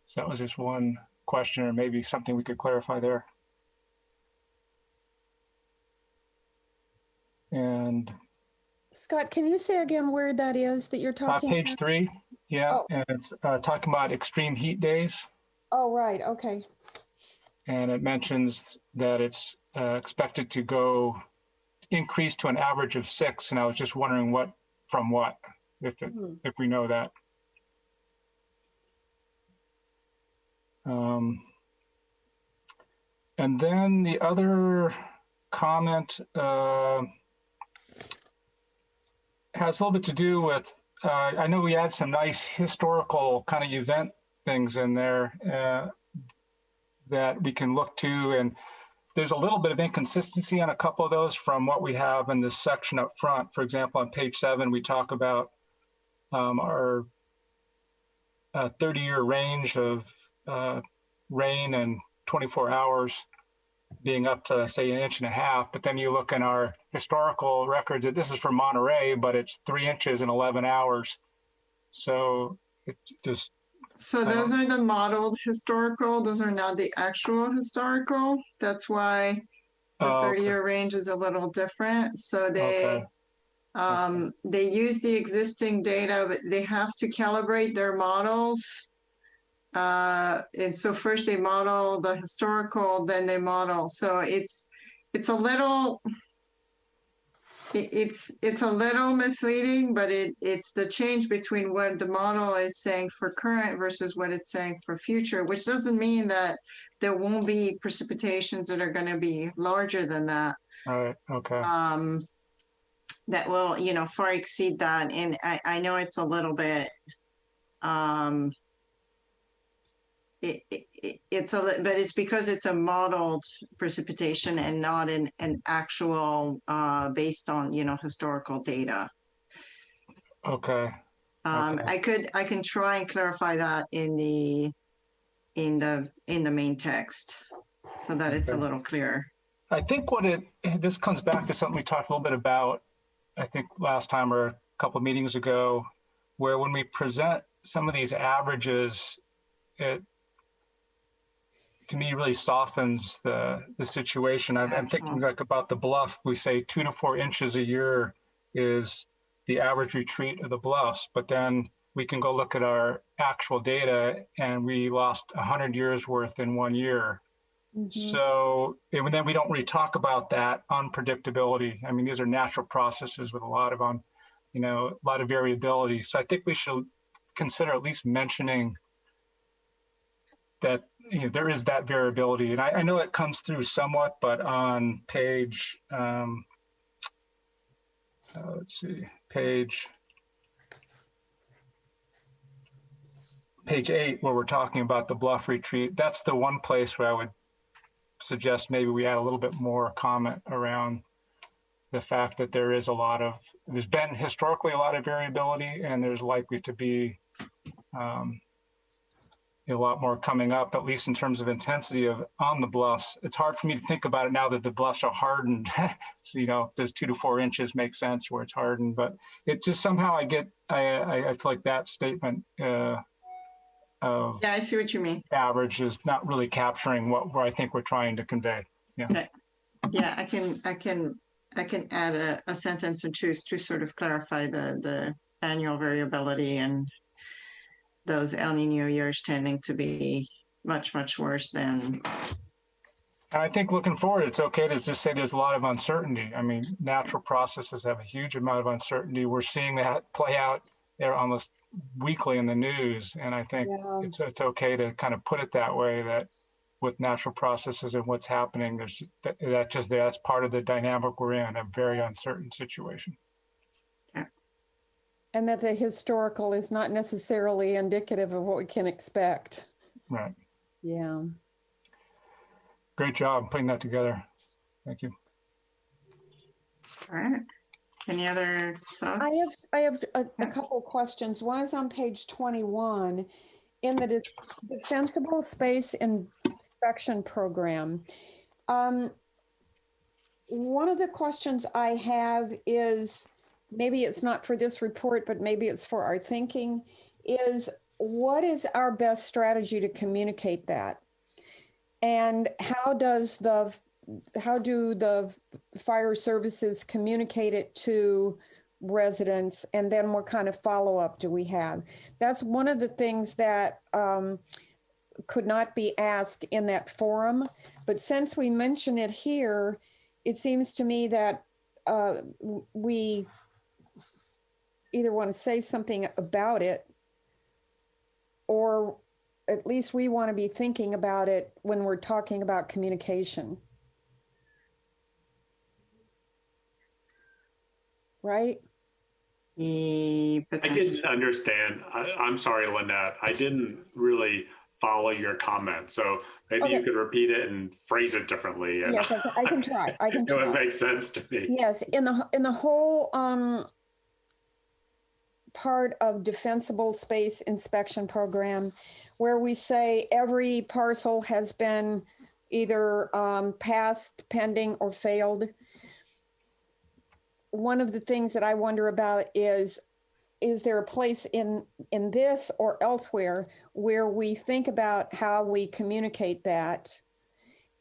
So that was just one question, or maybe something we could clarify there. And Scott, can you say again where that is that you're talking page about? 3, yeah, Oh. and it's talking about extreme heat days. Oh, right, okay. And it mentions that it's expected to increase to an average of 6, and I was just wondering from what, if we know that. And then the other comment has a little bit to do with, I know we had some nice historical kind of event things in there that we can look to, and there's a little bit of inconsistency on a couple of those from what we have in this section up front. For example, on page 7, we talk about our 30-year range of rain and 24 hours. being up to say 1.5 inches, but then you look in our historical records, that this is for Monterey, but it's 3 inches in 11 hours. So it just. So those are the modeled historical. Those are not the actual historical. That's why the 30-year range is a little different. So they use the existing data, but they have to calibrate their models. And so first they model the historical, then they model. So it's a little. It's a little misleading, but it's the change between what the model is saying for current versus what it's saying for future, which doesn't mean that there won't be precipitations that are going to be larger than that. All right. Okay. That will, far exceed that. And I know it's a little bit, it's but it's because it's a modeled precipitation and not an actual based on historical data. Okay. I can try and clarify that in the main text so that it's a little clearer. I think this comes back to something we talked a little bit about, I think last time or a couple of meetings ago, where when we present some of these averages, it to me really softens the situation. I'm thinking like about the bluff. We say 2 to 4 inches a year is the average retreat of the bluffs, but then we can go look at our actual data and we lost 100 years worth in 1 year. Mm-hmm. So and then we don't really talk about that unpredictability. I mean, these are natural processes with a lot of variability. So I think we should consider at least mentioning that there is that variability. And I know it comes through somewhat, but on page, let's see, page 8, where we're talking about the bluff retreat, that's the one place where I would suggest maybe we add a little bit more comment around the fact that there's been historically a lot of variability, and there's likely to be a lot more coming up, at least in terms of intensity on the bluffs. It's hard for me to think about it now that the bluffs are hardened. So, does 2 to 4 inches make sense where it's hardened? But it just somehow I feel like that statement of I see what you mean. Average is not really capturing what I think we're trying to convey. Yeah. Okay. Yeah, I can add a sentence or two to sort of clarify the annual variability and those El Nino years tending to be much, much worse than. I think looking forward, it's okay to just say there's a lot of uncertainty. I mean, natural processes have a huge amount of uncertainty. We're seeing that play out there almost weekly in the news. And I think it's okay to kind of put it that way, that with natural processes and what's happening, that's part of the dynamic we're in, a very uncertain situation. And that the historical is not necessarily indicative of what we can expect. Right. Yeah. Great job putting that together. Thank you. All right. Any other thoughts? I have a couple of questions. One is on page 21 in the Defensible Space Inspection Program. One of the questions I have is, maybe it's not for this report, but maybe it's for our thinking, is what is our best strategy to communicate that? And how do the fire services communicate it to residents? And then what kind of follow-up do we have? That's one of the things that could not be asked in that forum. But since we mention it here, it seems to me that we either want to say something about it, or at least we want to be thinking about it when we're talking about communication. Right? I didn't understand. I'm sorry, Lynette. I didn't really follow your comment. So maybe you could repeat it and phrase it differently. And yes, I can try. It would make sense to me. Yes, in the whole part of Defensible Space Inspection Program, where we say every parcel has been either passed, pending, or failed. One of the things that I wonder about is there a place in this or elsewhere where we think about how we communicate that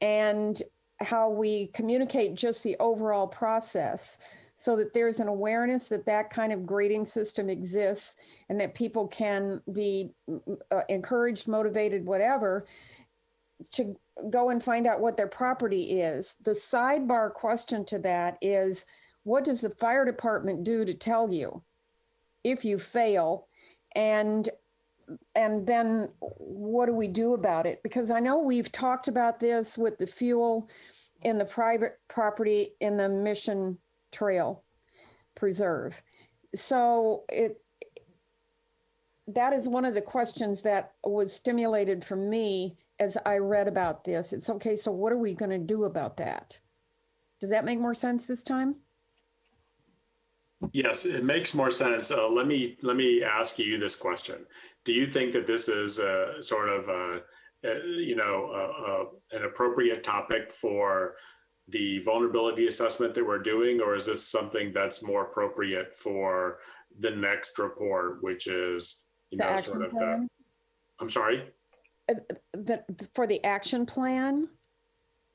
and how we communicate just the overall process, so that there's an awareness that that kind of grading system exists and that people can be encouraged, motivated, whatever, to go and find out what their property is. The sidebar question to that is, what does the fire department do to tell you if you fail? And then what do we do about it? Because I know we've talked about this with the fuel in the private property in the Mission Trail Preserve. So that is one of the questions that was stimulated for me as I read about this. It's okay, so what are we going to do about that? Does that make more sense this time? Yes, it makes more sense. Let me ask you this question. Do you think that this is a sort of an appropriate topic for the vulnerability assessment that we're doing, or is this something that's more appropriate for the next report, which is sort of the, I'm sorry? For the action plan?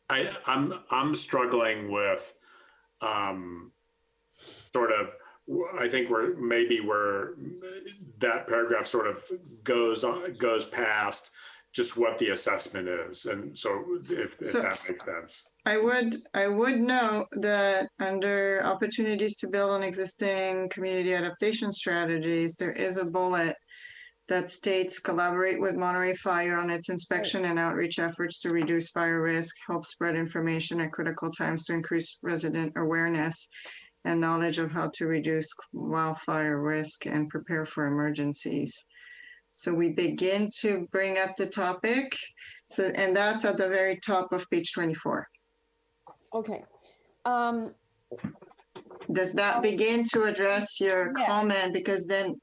I'm struggling with sort of, I think where that paragraph sort of goes past just what the assessment is, and so if that makes sense. I would note that under opportunities to build on existing community adaptation strategies, there is a bullet that states collaborate with Monterey Fire on its inspection and outreach efforts to reduce fire risk, help spread information at critical times to increase resident awareness and knowledge of how to reduce wildfire risk and prepare for emergencies. So we begin to bring up the topic. So, and that's at the very top of page 24. Okay. Does that begin to address your comment? Because then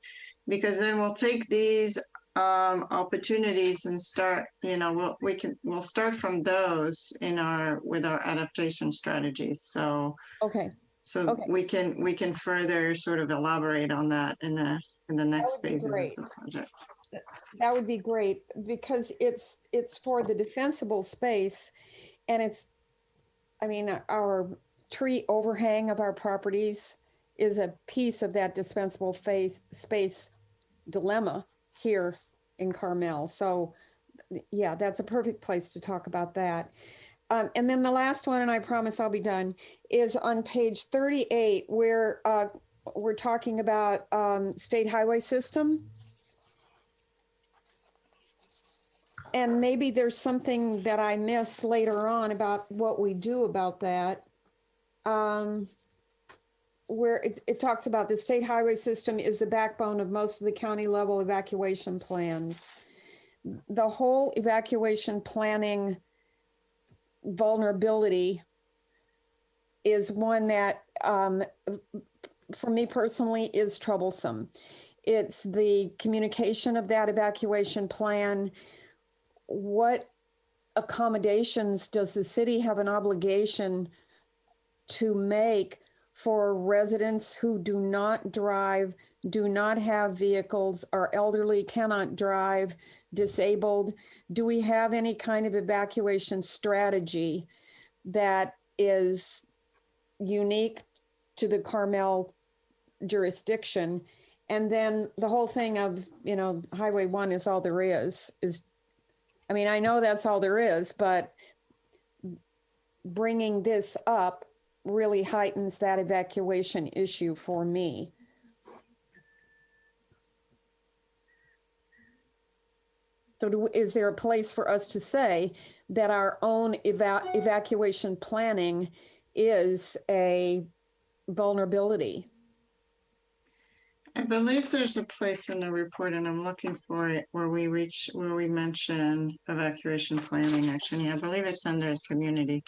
we'll take these opportunities and start, we'll start from those with our adaptation strategies. So okay. So we can further sort of elaborate on that in the next phases of the project. That would be great, because it's for the defensible space, and our tree overhang of our properties is a piece of that dispensable space dilemma here in Carmel. So yeah, that's a perfect place to talk about that. And then the last one, and I promise I'll be done, is on page 38, where we're talking about state highway system. And maybe there's something that I missed later on about what we do about that. Where it talks about the state highway system is the backbone of most of the county level evacuation plans. The whole evacuation planning vulnerability is one that, for me personally, is troublesome. It's the communication of that evacuation plan. What accommodations does the city have an obligation to make for residents who do not drive, do not have vehicles, are elderly, cannot drive, disabled? Do we have any kind of evacuation strategy that is unique to the Carmel jurisdiction? And then the whole thing of, Highway 1 is all there is, I know that's all there is, but bringing this up really heightens that evacuation issue for me. So is there a place for us to say that our own evacuation planning is a vulnerability? I believe there's a place in the report, and I'm looking for it, where we mention evacuation planning. Actually, I believe it's under community.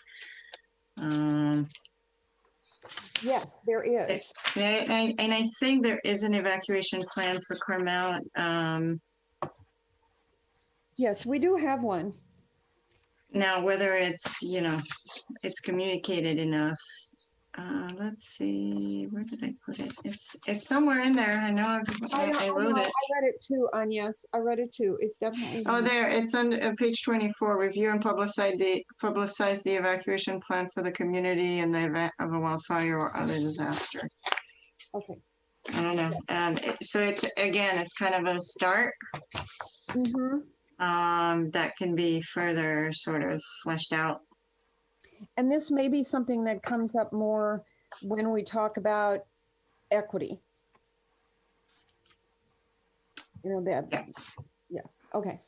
Yes, there is. And I think there is an evacuation plan for Carmel. Yes, we do have one. Now, whether it's, it's communicated enough. Let's see, where did I put it? It's somewhere in there. I know I wrote it. I read it too, Agnes. I read it too. It's definitely. Oh, there, it's on page 24. Review and publicize the evacuation plan for the community in the event of a wildfire or other disaster. Okay. I don't know. So it's kind of a start. That can be further sort of fleshed out. And this may be something that comes up more when we talk about equity. That. Yeah. Okay.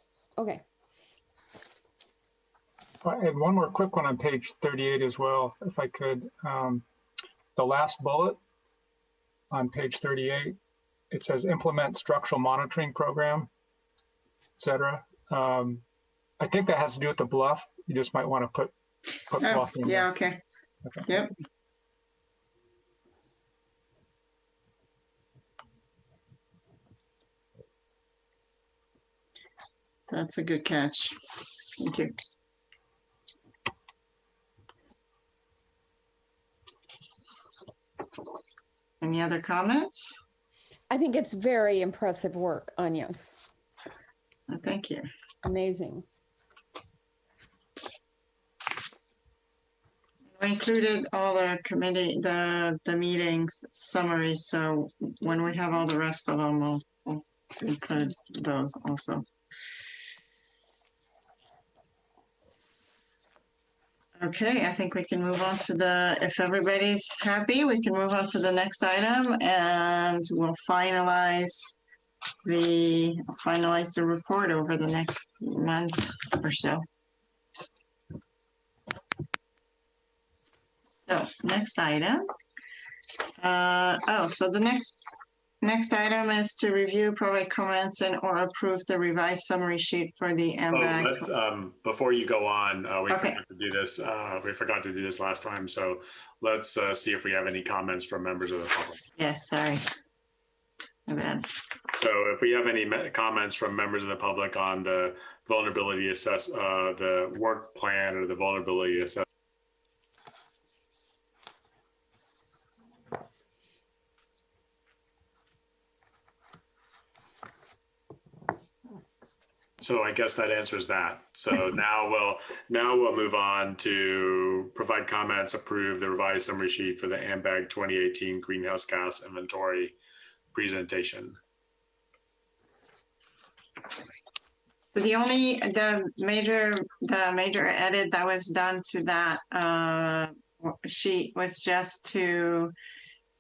I had one more quick one on page 38 as well, if I could. The last bullet on page 38, it says implement structural monitoring program, etc. I think that has to do with the bluff. You just might want to put bluff in there. Okay. Yep. That's a good catch. Thank you. Any other comments? I think it's very impressive work, Agnes. Thank you. Amazing. We included all the committee, the meetings summaries, so when we have all the rest of them, we'll include those also. Okay, I think we can move on to if everybody's happy, we can move on to the next item and we'll finalize the report over the next month or so. So next item. So the next item is to review, provide comments, and or approve the revised summary sheet for the MBAG. Let's before you go on, we forgot to do this. We forgot to do this last time, so let's see if we have any comments from members of the public. Yes, sorry. My bad. So if we have any comments from members of the public on the vulnerability the work plan or the vulnerability assessment. So I guess that answers that. So now we'll move on to provide comments, approve the revised summary sheet for the AMBAG 2018 greenhouse gas inventory presentation. So the major edit that was done to that sheet was just to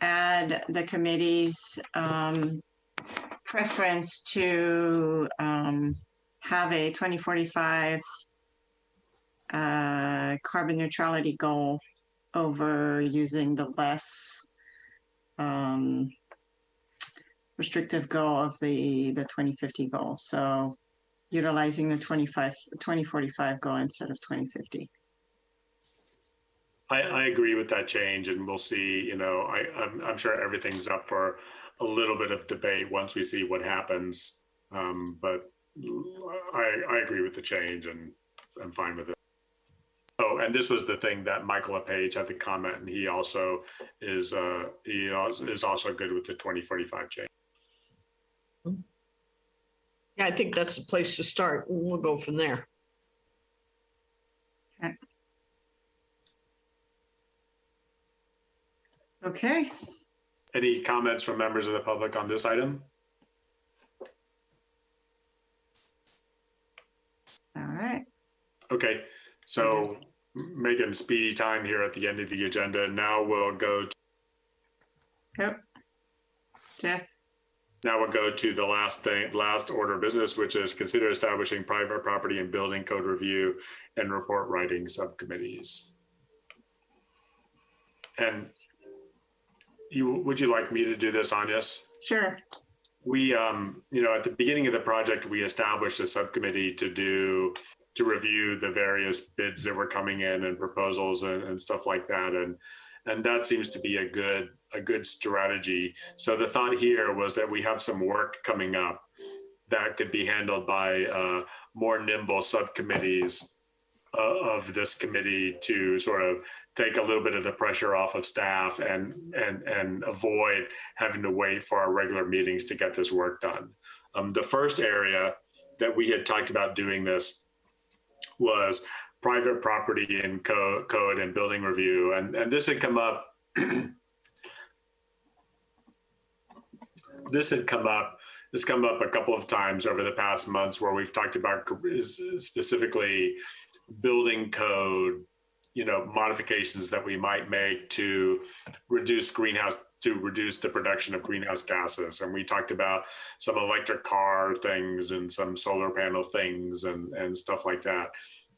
add the committee's preference to have a 2045 carbon neutrality goal over using the less restrictive goal of the 2050 goal. So utilizing the 2045 goal instead of 2050. I agree with that change, and we'll see. I'm sure everything's up for a little bit of debate once we see what happens. But I agree with the change, and I'm fine with it. Oh, and this was the thing that Michael LePage had to comment, and he also is also good with the 2045 change. Yeah, I think that's the place to start. We'll go from there. Okay. Any comments from members of the public on this item? All right. Okay, so making speedy time here at the end of the agenda. Now we'll go to Jeff. Now we'll go to the last order of business, which is consider establishing private property and building code review and report writing subcommittees. And would you like me to do this, Agnes? Sure. We, at the beginning of the project, we established a subcommittee to review the various bids that were coming in and proposals and stuff like that. And that seems to be a good strategy. So the thought here was that we have some work coming up that could be handled by more nimble subcommittees of this committee to sort of take a little bit of the pressure off of staff and avoid having to wait for our regular meetings to get this work done. The first area that we had talked about doing this was private property and code and building review. And this had come up, it's come up a couple of times over the past months where we've talked about specifically building code, modifications that we might make to reduce the production of greenhouse gases. And we talked about some electric car things and some solar panel things and stuff like that.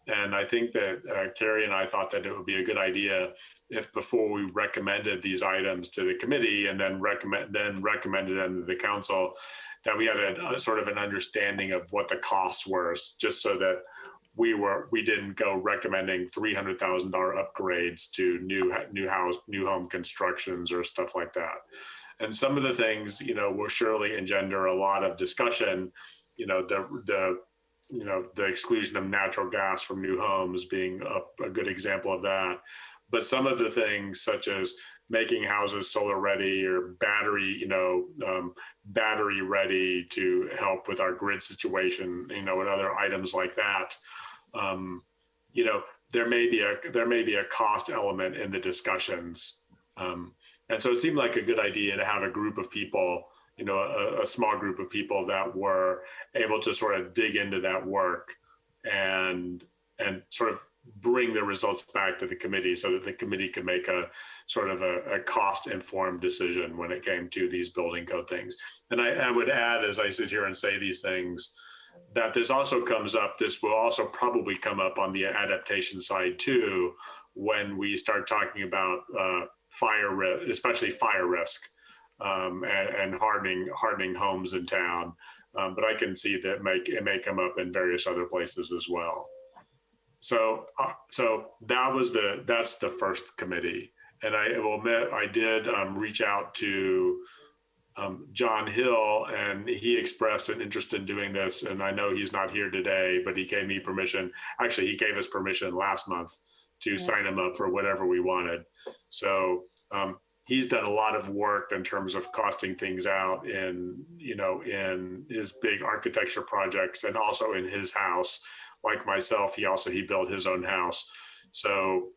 And I think that Carrie and I thought that it would be a good idea if before we recommended these items to the committee and then recommended them to the council, that we had a sort of an understanding of what the costs were, just so that we didn't go recommending $300,000 upgrades to new home constructions or stuff like that. And some of the things, will surely engender a lot of discussion. The exclusion of natural gas from new homes being a good example of that. But some of the things, such as making houses solar ready or battery ready to help with our grid situation, and other items like that. There may be a cost element in the discussions. And so it seemed like a good idea to have a group of people, a small group of people that were able to sort of dig into that work and sort of bring the results back to the committee so that the committee could make a sort of a cost-informed decision when it came to these building code things. And I would add, as I sit here and say these things, that this will also probably come up on the adaptation side too, when we start talking about fire risk, especially fire risk, and hardening homes in town. But I can see that it may come up in various other places as well. So that's the first committee. And I will admit, I did reach out to John Hill, and he expressed an interest in doing this. And I know he's not here today, but he gave me permission. Actually, he gave us permission last month to sign him up for whatever we wanted. So he's done a lot of work in terms of costing things out in his big architecture projects and also in his house. Like myself, he built his own house. So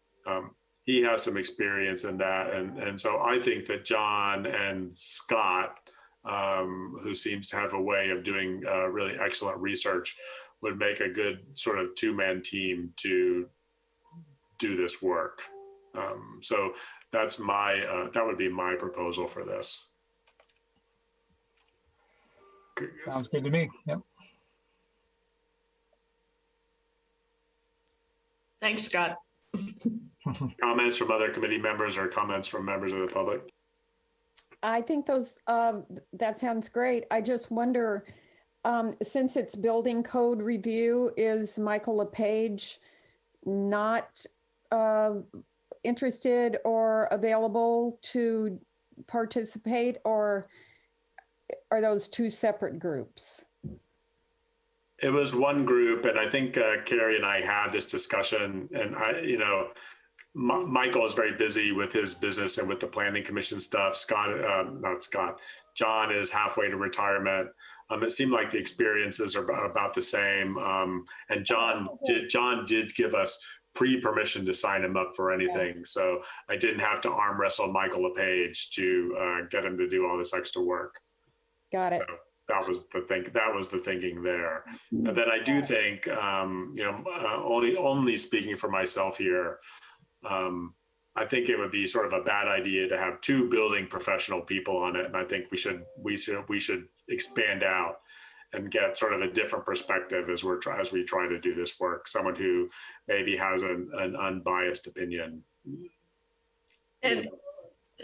he has some experience in that. And so I think that John and Scott, who seems to have a way of doing really excellent research, would make a good sort of two-man team to do this work. So that would be my proposal for this. Sounds good to me. Yep. Thanks, Scott. Comments from other committee members or comments from members of the public? I think that sounds great. I just wonder, since it's building code review, is Michael LePage not interested or available to participate, or are those two separate groups? It was one group, and I think Carrie and I had this discussion, and Michael is very busy with his business and with the planning commission stuff. John is halfway to retirement. It seemed like the experiences are about the same. And John did give us pre-permission to sign him up for anything. So I didn't have to arm wrestle Michael LePage to get him to do all this extra work. Got it. So that was the thinking there. And then I do think, only speaking for myself here, I think it would be sort of a bad idea to have two building professional people on it. And I think we should expand out and get sort of a different perspective as we try to do this work. Someone who maybe has an unbiased opinion. And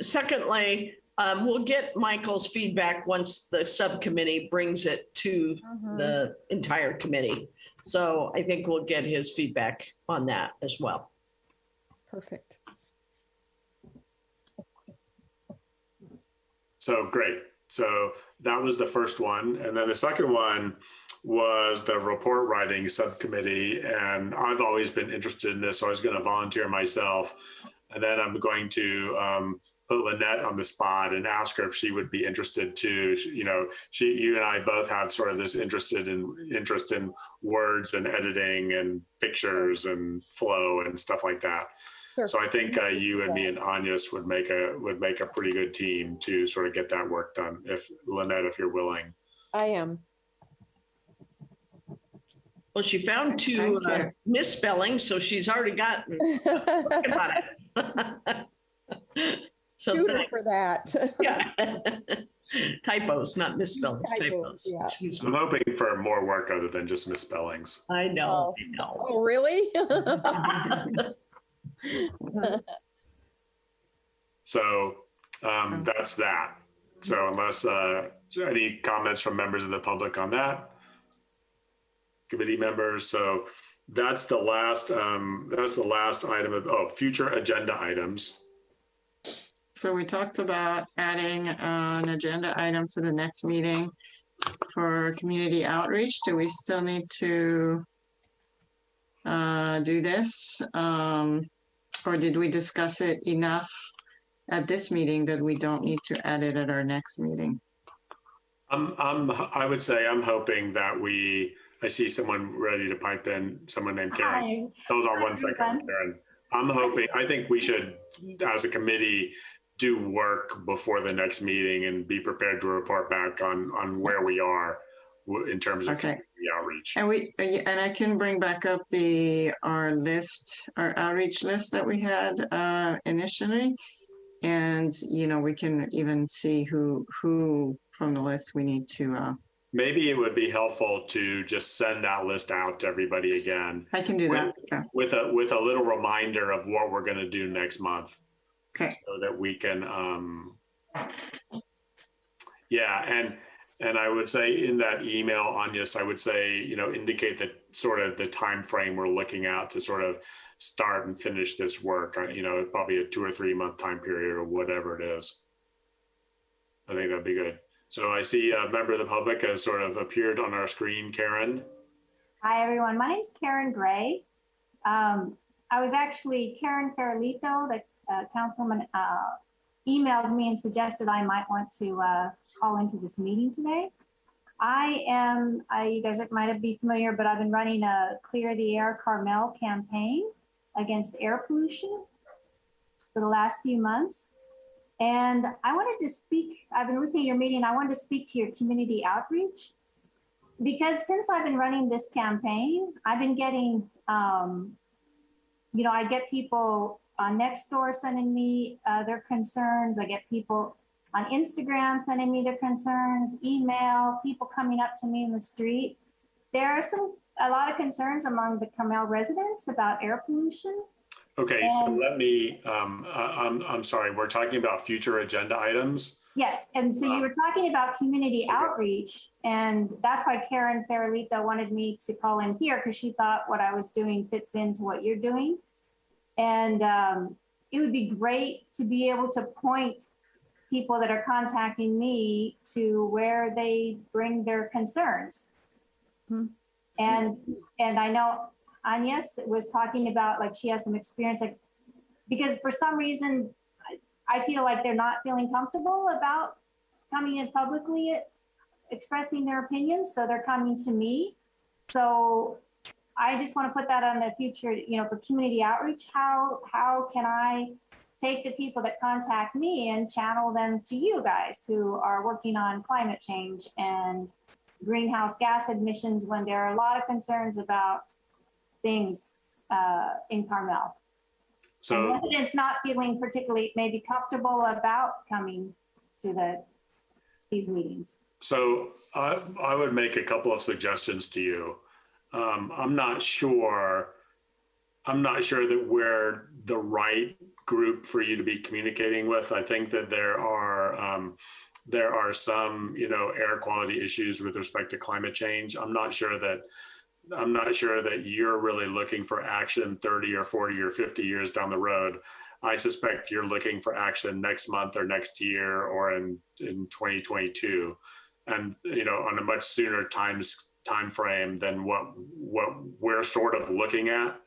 secondly, we'll get Michael's feedback once the subcommittee brings it to the entire committee. So I think we'll get his feedback on that as well. Perfect. So great. So that was the first one. And then the second one was the report writing subcommittee. And I've always been interested in this, so I was going to volunteer myself. And then I'm going to put Lynette on the spot and ask her if she would be interested too. You and I both have sort of this interest in words and editing and pictures and flow and stuff like that. Sure. So I think you and me and Agnes would make a pretty good team to sort of get that work done. If Lynette, if you're willing. I am. Well, she found two misspellings, so she's already gotten working on it. So Shoot her for that. yeah. Typos, not misspellings, typos. Yeah. Excuse me. I'm hoping for more work other than just misspellings. I know, I know. Oh, really? So that's that. So unless any comments from members of the public on that, committee members. So that's the last item of future agenda items. So we talked about adding an agenda item to the next meeting for community outreach. Do we still need to do this? Or did we discuss it enough at this meeting that we don't need to add it at our next meeting? I would say I'm hoping that I see someone ready to pipe in, someone named Karen. Hi. Hold on one second, Karen. I think we should, as a committee, do work before the next meeting and be prepared to report back on where we are in terms of community outreach. And I can bring back up our outreach list that we had initially. And, we can even see who from the list we need to. Maybe it would be helpful to just send that list out to everybody again. I can do that. Okay. With a little reminder of what we're going to do next month. Okay. So that we can, and I would say in that email, Agnes, I would say, indicate that sort of the time frame we're looking at to sort of start and finish this work. Probably a 2 or 3 month time period or whatever it is. I think that'd be good. So I see a member of the public has sort of appeared on our screen, Karen. Hi, everyone. My name is Karen Gray. I was actually Karen Farolito, the councilwoman, emailed me and suggested I might want to call into this meeting today. You guys might be familiar, but I've been running a Clear the Air Carmel campaign against air pollution for the last few months. And I wanted to speak, I've been listening to your meeting, I wanted to speak to your community outreach, because since I've been running this campaign, I've been getting, I get people on Nextdoor sending me their concerns. I get people on Instagram sending me their concerns, email, people coming up to me in the street. There are a lot of concerns among the Carmel residents about air pollution. Okay, so let me, I'm sorry, we're talking about future agenda items? Yes, and so you were talking about community outreach, and that's why Karen Farolito wanted me to call in here, because she thought what I was doing fits into what you're doing. And it would be great to be able to point people that are contacting me to where they bring their concerns. Hmm. And I know Agnes was talking about, like, she has some experience, like, because for some reason, I feel like they're not feeling comfortable about coming in publicly expressing their opinions, so they're coming to me. So I just want to put that on the future, for community outreach. How can I take the people that contact me and channel them to you guys who are working on climate change and greenhouse gas emissions, when there are a lot of concerns about things in Carmel? So and residents not feeling particularly maybe comfortable about coming to these meetings. So I would make a couple of suggestions to you. I'm not sure that we're the right group for you to be communicating with. I think that there are some, air quality issues with respect to climate change. I'm not sure that you're really looking for action 30 or 40 or 50 years down the road. I suspect you're looking for action next month or next year or in 2022, and on a much sooner time frame than what we're sort of looking at.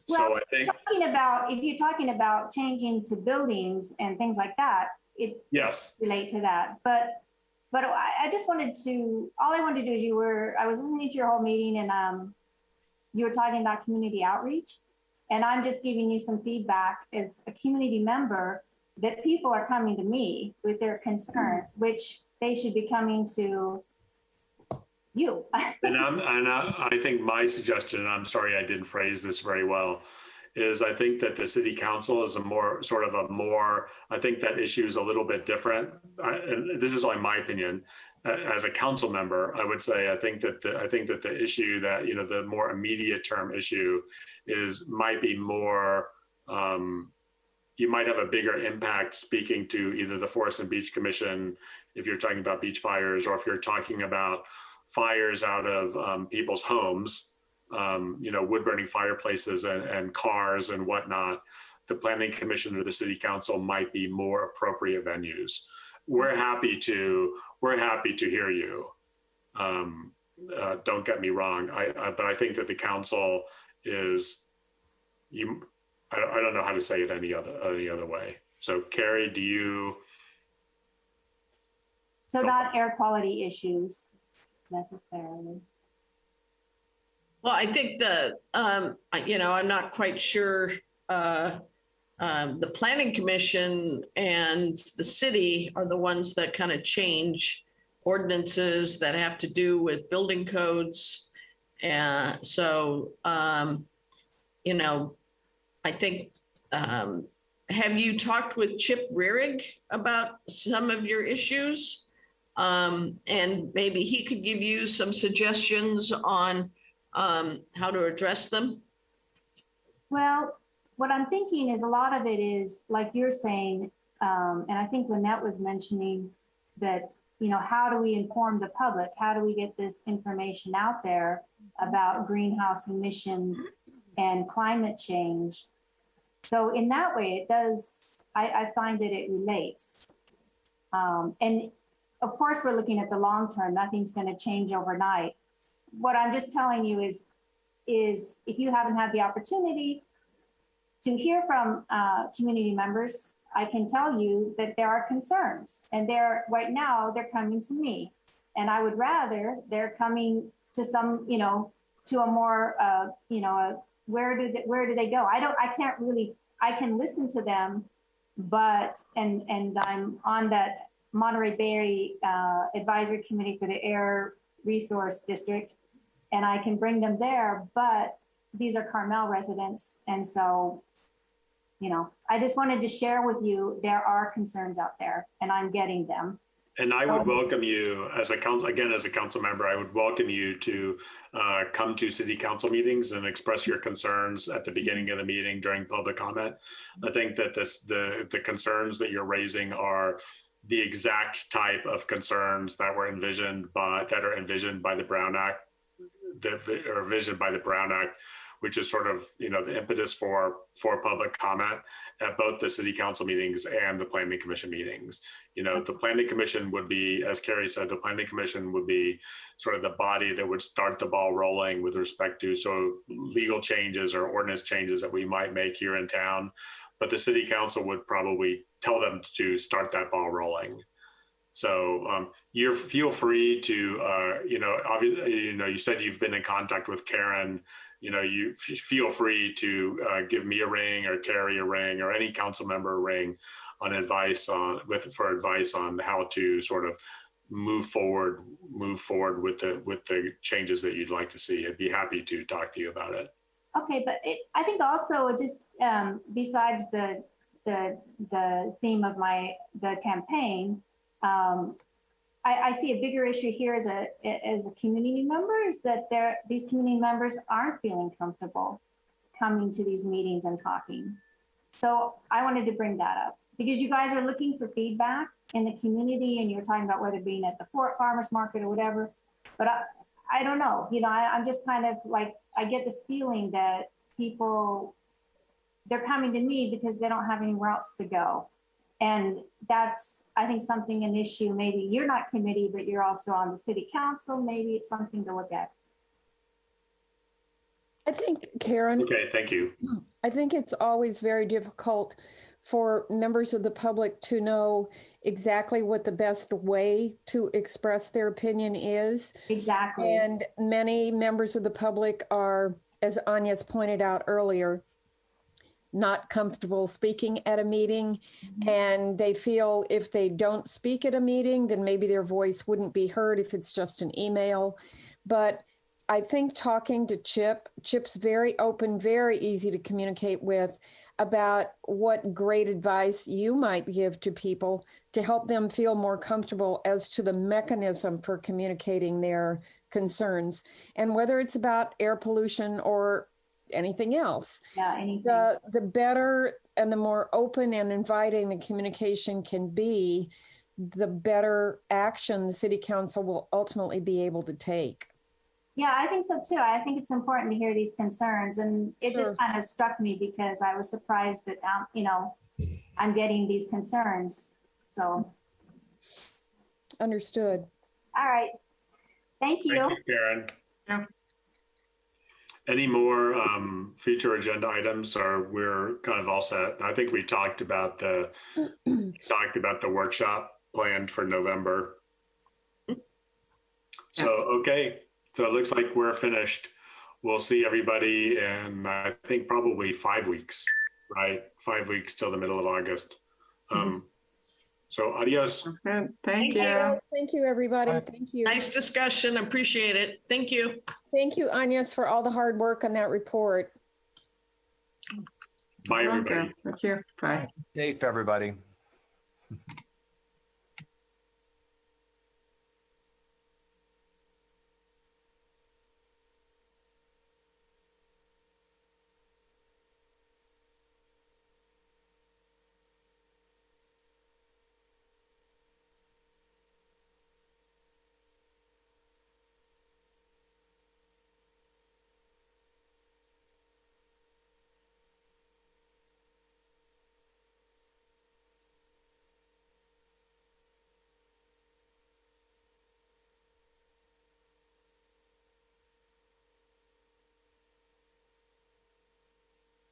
So I think if you're talking about changing to buildings and things like that, yes, relate to that. But I just wanted to, all I wanted to do is I was listening to your whole meeting, and you were talking about community outreach. And I'm just giving you some feedback as a community member that people are coming to me with their concerns, which they should be coming to you. and I think my suggestion, and I'm sorry I didn't phrase this very well, is I think that the city council is I think that issue is a little bit different. And this is only my opinion. As a council member, I would say I think that the issue that the more immediate term issue might be more. You might have a bigger impact speaking to either the Forest and Beach Commission if you're talking about beach fires, or if you're talking about fires out of people's homes, wood burning fireplaces and cars and whatnot. The Planning Commission or the City Council might be more appropriate venues. We're happy to hear you. Don't get me wrong. But I think that the council is I don't know how to say it any other way. So Carrie, do you? So not air quality issues necessarily. Well, I think I'm not quite sure. The Planning Commission and the city are the ones that kind of change ordinances that have to do with building codes. And so, I think, have you talked with Chip Rearig about some of your issues? And maybe he could give you some suggestions on how to address them? Well, what I'm thinking is a lot of it is like you're saying, and I think Lynette was mentioning that, how do we inform the public? How do we get this information out there about greenhouse emissions and climate change? So in that way, it does, I find that it relates. And of course, we're looking at the long term. Nothing's going to change overnight. What I'm just telling you is if you haven't had the opportunity to hear from community members, I can tell you that there are concerns, and right now they're coming to me, and I would rather they're coming to some, to a more, where do they go? I can listen to them, but and I'm on that Monterey Bay Advisory Committee for the Air Resource District, and I can bring them there, but these are Carmel residents, and so. I just wanted to share with you, there are concerns out there, and I'm getting them. And I would welcome you as a council member, I would welcome you to come to city council meetings and express your concerns at the beginning of the meeting during public comment. I think that the concerns that you're raising are the exact type of concerns that were envisioned by the Brown Act, which is sort of, the impetus for public comment at both the city council meetings and the planning commission meetings. The planning commission would be, as Carrie said, the planning commission would be sort of the body that would start the ball rolling with respect to legal changes or ordinance changes that we might make here in town. But the city council would probably tell them to start that ball rolling. So you feel free to, obviously, you said you've been in contact with Karen. You feel free to give me a ring or Carrie a ring or any council member a ring for advice on how to sort of move forward with the changes that you'd like to see. I'd be happy to talk to you about it. Okay, but I think also just besides the theme of the campaign, I see a bigger issue here as a community member is that these community members aren't feeling comfortable coming to these meetings and talking. So I wanted to bring that up because you guys are looking for feedback in the community, and you're talking about whether being at the farmers market or whatever. But I don't know. I'm just kind of like, I get this feeling that people they're coming to me because they don't have anywhere else to go. And that's, I think, an issue. Maybe you're not committee, but you're also on the city council. Maybe it's something to look at. I think, Karen, Okay, thank you. I think it's always very difficult for members of the public to know exactly what the best way to express their opinion is. Exactly. And many members of the public are, as Anya's pointed out earlier, not comfortable speaking at a meeting. And they feel if they don't speak at a meeting, then maybe their voice wouldn't be heard if it's just an email. But I think talking to Chip's very open, very easy to communicate with about what great advice you might give to people to help them feel more comfortable as to the mechanism for communicating their concerns. And whether it's about air pollution or anything else, anything. The better and the more open and inviting the communication can be, the better action the city council will ultimately be able to take. Yeah, I think so too. I think it's important to hear these concerns, and it just kind of struck me because I was surprised that, I'm getting these concerns. So. Understood. All right. Thank you. Thank you, Karen. Yeah. Any more future agenda items, or we're kind of all set? I think we talked about the workshop planned for November. So, okay. So it looks like we're finished. We'll see everybody in, I think, probably 5 weeks, right? 5 weeks till the middle of August. So adios. Okay, thank you. Thank you, everybody. Thank you. Nice discussion. Appreciate it. Thank you. Thank you, Agnes, for all the hard work on that report. Bye, everybody. Okay, thank you. Bye. Safe, everybody.